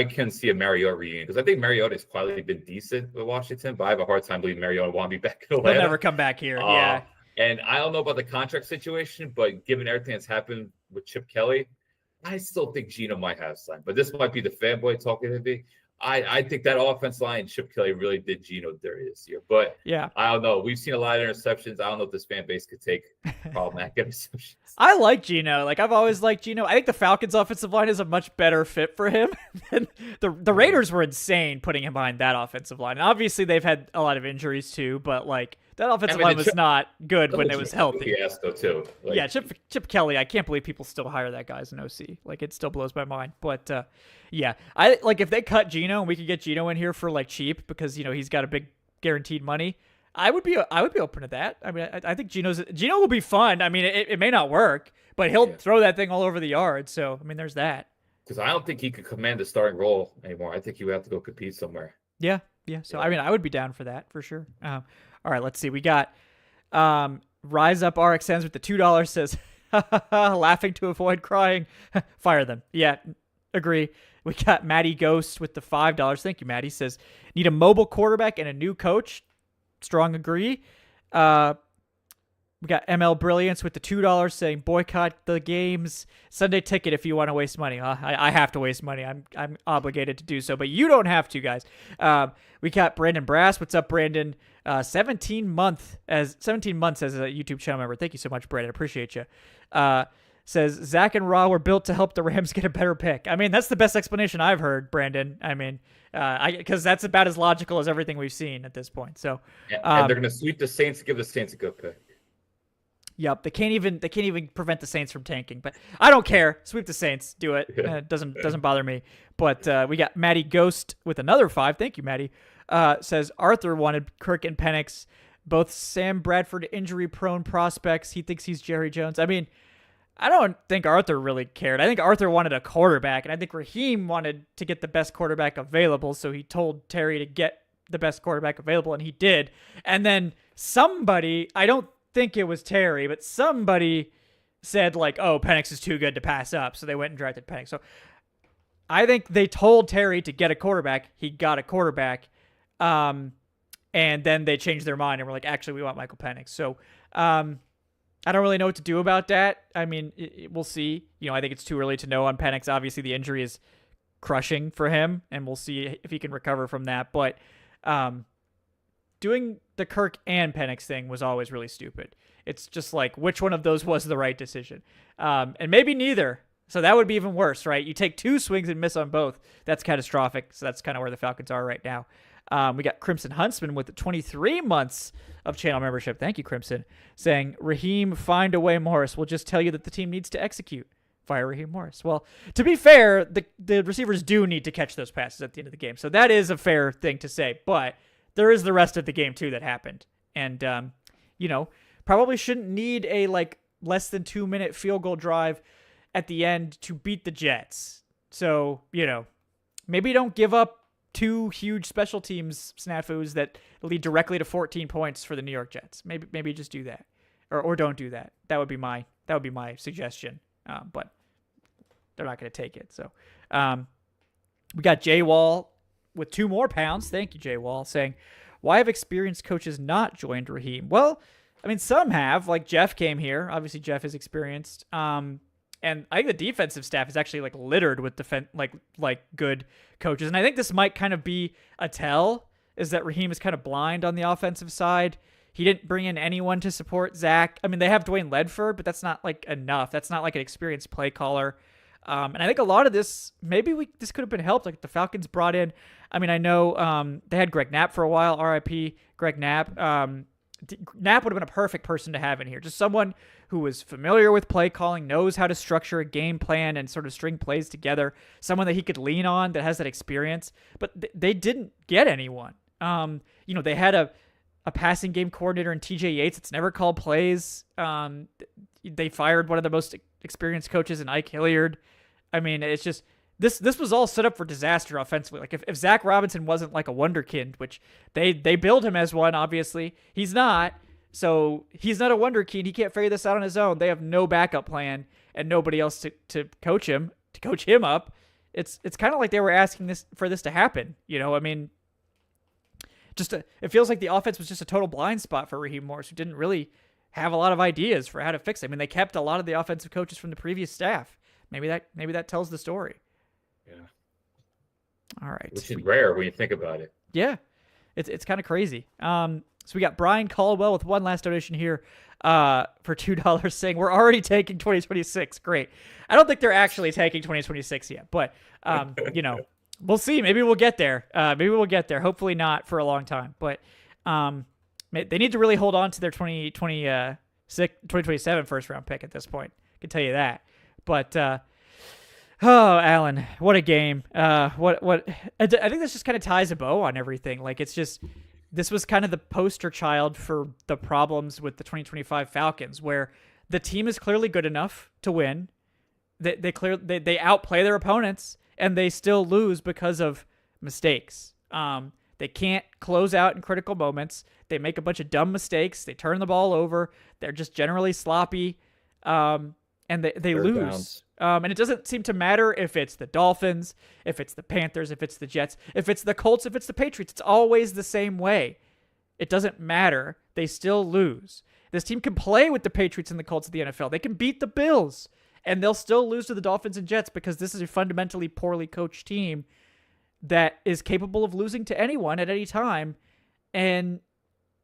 can see a Mariota reunion, because I think Mariota's quietly been decent with Washington, but I have a hard time believing Mariota want to be back in Atlanta. He'll never come back here. Yeah. And I don't know about the contract situation, but given everything that's happened with Chip Kelly, I still think Geno might have signed. But this might be the fanboy talking to me. I think that offense line, Chip Kelly really did Geno dirty this year. But yeah, I don't know. We've seen a lot of interceptions. I don't know if this fan base could take problematic interceptions. I like Geno. Like, I've always liked Geno. I think the Falcons' offensive line is a much better fit for him. the Raiders were insane putting him behind that offensive line. And obviously, they've had a lot of injuries too, but like, that offensive line was not good when it was healthy. Fiasco too. Like, yeah, Chip Kelly. I can't believe people still hire that guy as an OC. Like, it still blows my mind. But yeah, I like if they cut Geno and we could get Geno in here for like cheap, because he's got a big guaranteed money. I would be open to that. I mean, I think Geno will be fun. I mean, it may not work, but he'll throw that thing all over the yard. So I mean, there's that. Because I don't think he could command the starting role anymore. I think he would have to go compete somewhere. Yeah. So I mean, I would be down for that for sure. All right, let's see. We got Rise Up RXNs with the $2 says, laughing to avoid crying. Fire them. Yeah, agree. We got Maddie Ghost with the $5. Thank you, Maddie. Says, need a mobile quarterback and a new coach. Strong agree. We got ML Brilliance with the $2 saying, boycott the games. Sunday ticket if you want to waste money. I have to waste money. I'm obligated to do so, but you don't have to, guys. We got Brandon Brass. What's up, Brandon? 17 months as a YouTube channel member. Thank you so much, Brandon. Appreciate you. Says Zach and Raw were built to help the Rams get a better pick. I mean, that's the best explanation I've heard, Brandon. I mean, because that's about as logical as everything we've seen at this point. So, and they're going to sweep the Saints, give the Saints a good pick. Yep, they can't even prevent the Saints from tanking, but I don't care. Sweep the Saints, do it. It doesn't bother me. But we got Maddie Ghost with another $5. Thank you, Maddie. Says Arthur wanted Kirk and Penix, both Sam Bradford injury prone prospects. He thinks he's Jerry Jones. I mean, I don't think Arthur really cared. I think Arthur wanted a quarterback, and I think Raheem wanted to get the best quarterback available, so he told Terry to get the best quarterback available, and he did. And then somebody, I don't think it was Terry, but somebody said, like, oh, Penix is too good to pass up, so they went and drafted Penix. So I think they told Terry to get a quarterback. He got a quarterback, and then they changed their mind and were like, actually, we want Michael Penix. So I don't really know what to do about that. I mean, we'll see. I think it's too early to know on Penix. Obviously, the injury is crushing for him, and we'll see if he can recover from that. But doing the Kirk and Penix thing was always really stupid. It's just like, which one of those was the right decision? And maybe neither. So that would be even worse, right? You take 2 swings and miss on both. That's catastrophic. So that's kind of where the Falcons are right now. We got Crimson Huntsman with 23 months of channel membership. Thank you, Crimson. Saying, Raheem, find a way, Morris. We'll just tell you that the team needs to execute. Fire Raheem Morris. Well, to be fair, the receivers do need to catch those passes at the end of the game. So that is a fair thing to say. But there is the rest of the game, too, that happened. And, probably shouldn't need a, less than 2-minute field goal drive at the end to beat the Jets. So, maybe don't give up 2 huge special teams snafus that lead directly to 14 points for the New York Jets. Maybe just do that, or don't do that. That would be my suggestion. But they're not going to take it. So we got Jay Wall with 2 more pounds. Thank you, Jay Wall, saying, why have experienced coaches not joined Raheem? Well, I mean, some have. Like Jeff came here. Obviously, Jeff is experienced. And I think the defensive staff is actually littered with good coaches. And I think this might kind of be a tell, is that Raheem is kind of blind on the offensive side. He didn't bring in anyone to support Zach. I mean, they have Dwayne Ledford, but that's not enough. That's not an experienced play caller. And I think a lot of this, this could have been helped. Like the Falcons brought in, I mean, I know they had Greg Knapp for a while, RIP Greg Knapp. Knapp would have been a perfect person to have in here. Just someone who was familiar with play calling, knows how to structure a game plan and sort of string plays together. Someone that he could lean on that has that experience. But they didn't get anyone. They had a passing game coordinator in TJ Yates. It's never called plays. They fired one of the most experienced coaches in Ike Hilliard. I mean, it's just this was all set up for disaster offensively. Like if Zach Robinson wasn't like a wonderkind, which they build him as one, obviously he's not. So he's not a wonderkind. He can't figure this out on his own. They have no backup plan and nobody else to coach him up. It's kind of like they were asking for this to happen. I mean, it feels like the offense was just a total blind spot for Raheem Morris, who didn't really have a lot of ideas for how to fix it. I mean, they kept a lot of the offensive coaches from the previous staff. Maybe that tells the story. Yeah. All right. Which is rare when you think about it. Yeah. It's kind of crazy. So we got Brian Caldwell with one last donation here for $2 saying, we're already taking 2026. Great. I don't think they're actually taking 2026 yet, but, we'll see. Maybe we'll get there. Hopefully not for a long time, but they need to really hold on to their 2027 first round pick at this point. I can tell you that. But, oh, Alan, what a game. I think this just kind of ties a bow on everything. Like, it's just, this was kind of the poster child for the problems with the 2025 Falcons, where the team is clearly good enough to win. They outplay their opponents, and they still lose because of mistakes. They can't close out in critical moments. They make a bunch of dumb mistakes. They turn the ball over. They're just generally sloppy, and they lose. And it doesn't seem to matter if it's the Dolphins, if it's the Panthers, if it's the Jets, if it's the Colts, if it's the Patriots. It's always the same way. It doesn't matter. They still lose. This team can play with the Patriots and the Colts of the NFL. They can beat the Bills, and they'll still lose to the Dolphins and Jets because this is a fundamentally poorly coached team that is capable of losing to anyone at any time. And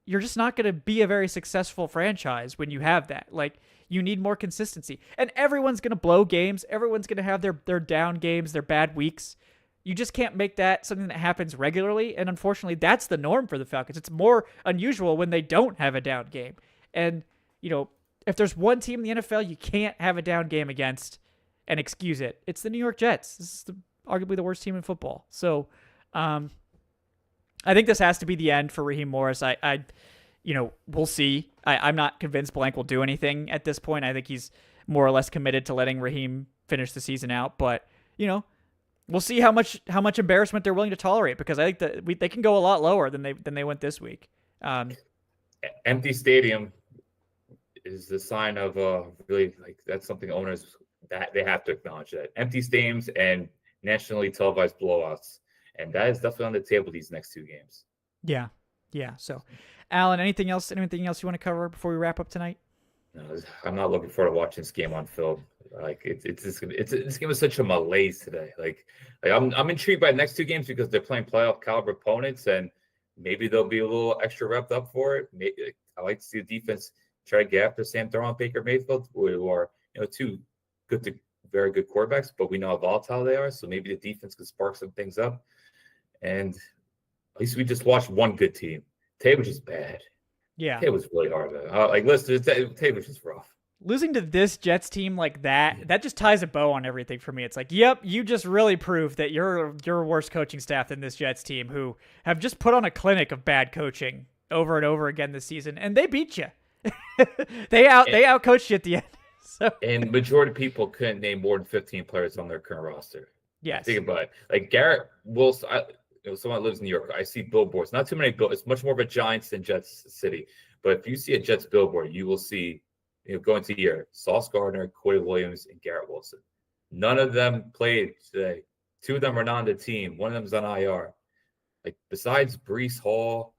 you're just not going to be a very successful franchise when you have that. Like, you need more consistency. And everyone's going to blow games. Everyone's going to have their down games, their bad weeks. You just can't make that something that happens regularly. And unfortunately, that's the norm for the Falcons. It's more unusual when they don't have a down game. And, if there's one team in the NFL you can't have a down game against and excuse it, it's the New York Jets. This is arguably the worst team in football. So, I think this has to be the end for Raheem Morris. We'll see. I'm not convinced Blank will do anything at this point. I think he's more or less committed to letting Raheem finish the season out. But, we'll see how much embarrassment they're willing to tolerate, because I think that they can go a lot lower than they went this week. Empty stadium is the sign of really, like, that's something owners that they have to acknowledge, that empty stadiums and nationally televised blowouts, and that is definitely on the table these next 2 games. Yeah. So, Alan, anything else you want to cover before we wrap up tonight? No, I'm not looking forward to watching this game on film. Like, this game is such a malaise today. Like I'm intrigued by the next 2 games because they're playing playoff caliber opponents, and maybe they'll be a little extra revved up for it. Maybe I like to see the defense try to get after Sam Darnold, Baker Mayfield, who are 2 good to very good quarterbacks, but we know how volatile they are. So maybe the defense can spark some things up. And at least we just watched one good team. Tay was just bad. Yeah, it was really hard. Listen, Tay was just rough. Losing to this Jets team like that just ties a bow on everything for me. It's like, yep, you just really proved that you're worse coaching staff than this Jets team, who have just put on a clinic of bad coaching over and over again this season, and they beat you. they outcoached you at the end. So. And majority of people couldn't name more than 15 players on their current roster. Yes. Think about it. Like Garrett Wilson, someone that lives in New York, I see billboards. Not too many billboards. It's much more of a Giants than Jets city. But if you see a Jets billboard, you will see, going to the year, Sauce Gardner, Corey Williams, and Garrett Wilson. None of them played today. 2 of them are not on the team. One of them is on IR. Like, besides Breece Hall,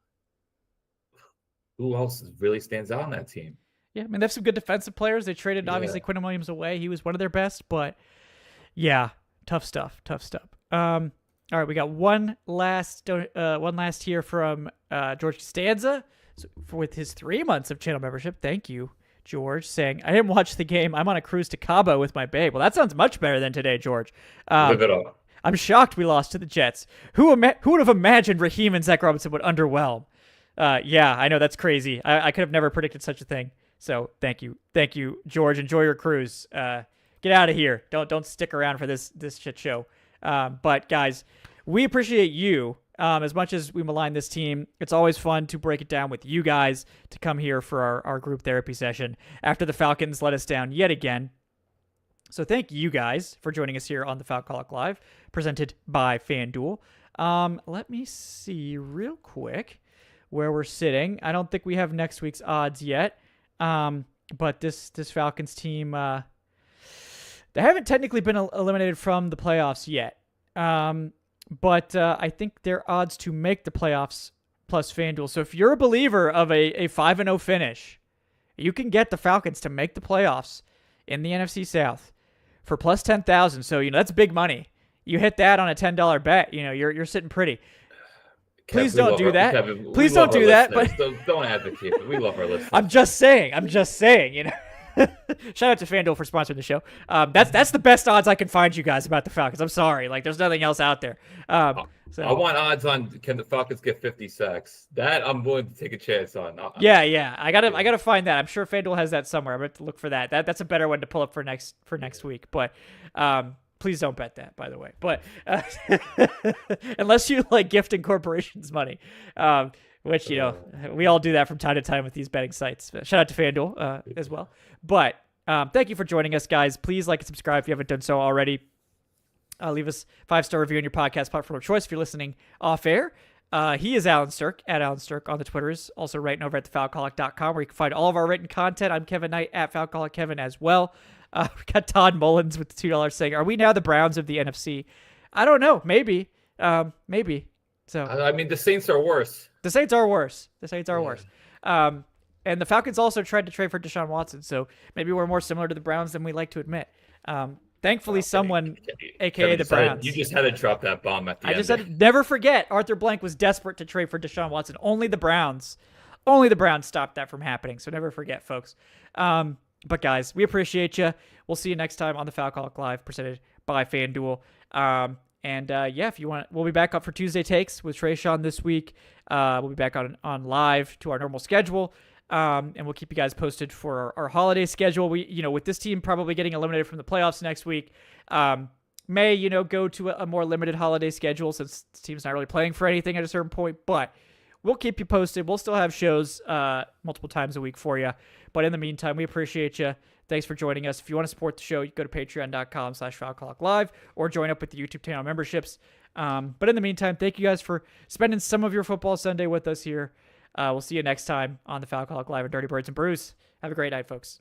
who else really stands out on that team? Yeah, I mean, they have some good defensive players. They traded, obviously, Quentin Williams away. He was one of their best, but yeah, tough stuff. All right, we got one last here from George Costanza with his 3 months of channel membership. Thank you, George, saying, I didn't watch the game. I'm on a cruise to Cabo with my babe. Well, that sounds much better than today, George. Live it up. I'm shocked we lost to the Jets. Who would have imagined Raheem and Zach Robinson would underwhelm? Yeah, I know, that's crazy. I could have never predicted such a thing. So thank you, George. Enjoy your cruise. Get out of here. Don't stick around for this shit show. But guys, we appreciate you as much as we malign this team. It's always fun to break it down with you guys, to come here for our group therapy session after the Falcons let us down yet again. So thank you guys for joining us here on the Falcaholic Live, presented by FanDuel. Let me see real quick where we're sitting. I don't think we have next week's odds yet. But this Falcons team, they haven't technically been eliminated from the playoffs yet. But I think their odds to make the playoffs plus FanDuel. So if you're a believer of a 5-0 finish, you can get the Falcons to make the playoffs in the NFC South for plus 10,000. So, that's big money. You hit that on a $10 bet, you're sitting pretty. Please don't do that. Kevin, please don't do that. But don't advocate. But we love our listeners. I'm just saying. Shout out to FanDuel for sponsoring the show. That's the best odds I can find, you guys, about the Falcons. I'm sorry. Like, there's nothing else out there. So I want odds on, can the Falcons get 50 sacks? That I'm willing to take a chance on. Yeah. I gotta find that. I'm sure FanDuel has that somewhere. I'm gonna have to look for that. That's a better one to pull up for next week. But please don't bet that, by the way. But unless you like gifting corporations money, which, we all do that from time to time with these betting sites. Shout out to FanDuel as well. But thank you for joining us, guys. Please like and subscribe if you haven't done so already. Leave us 5-star review on your podcast platform of choice if you're listening off air. He is Allen Strk, at Allen Strk on the Twitters. Also writing over at thefalcaholic.com, where you can find all of our written content. I'm Kevin Knight, at Falcaholic Kevin as well. We got Todd Mullins with the $2 saying, are we now the Browns of the NFC? I don't know. Maybe. So I mean, the Saints are worse. The Saints are worse. And the Falcons also tried to trade for Deshaun Watson, so maybe we're more similar to the Browns than we like to admit. Thankfully, someone, a.k.a. the Browns. You just had to drop that bomb at the end. I just had to never forget. Arthur Blank was desperate to trade for Deshaun Watson. Only the Browns stopped that from happening, so never forget, folks. But guys, we appreciate you. We'll see you next time on the Falcaholic Live, presented by FanDuel. If you want, we'll be back up for Tuesday Takes with Trayshawn this week. We'll be back on live to our normal schedule. And we'll keep you guys posted for our holiday schedule. We, with this team probably getting eliminated from the playoffs next week, may, go to a more limited holiday schedule since the team's not really playing for anything at a certain point, but we'll keep you posted. We'll still have shows multiple times a week for you. But in the meantime, we appreciate you. Thanks for joining us. If you want to support the show, you can go to patreon.com/Falcaholic or join up with the YouTube channel memberships. But in the meantime, thank you guys for spending some of your football Sunday with us here. We'll see you next time on the Falcaholic Live and Dirty Birds and Brews. Have a great night, folks.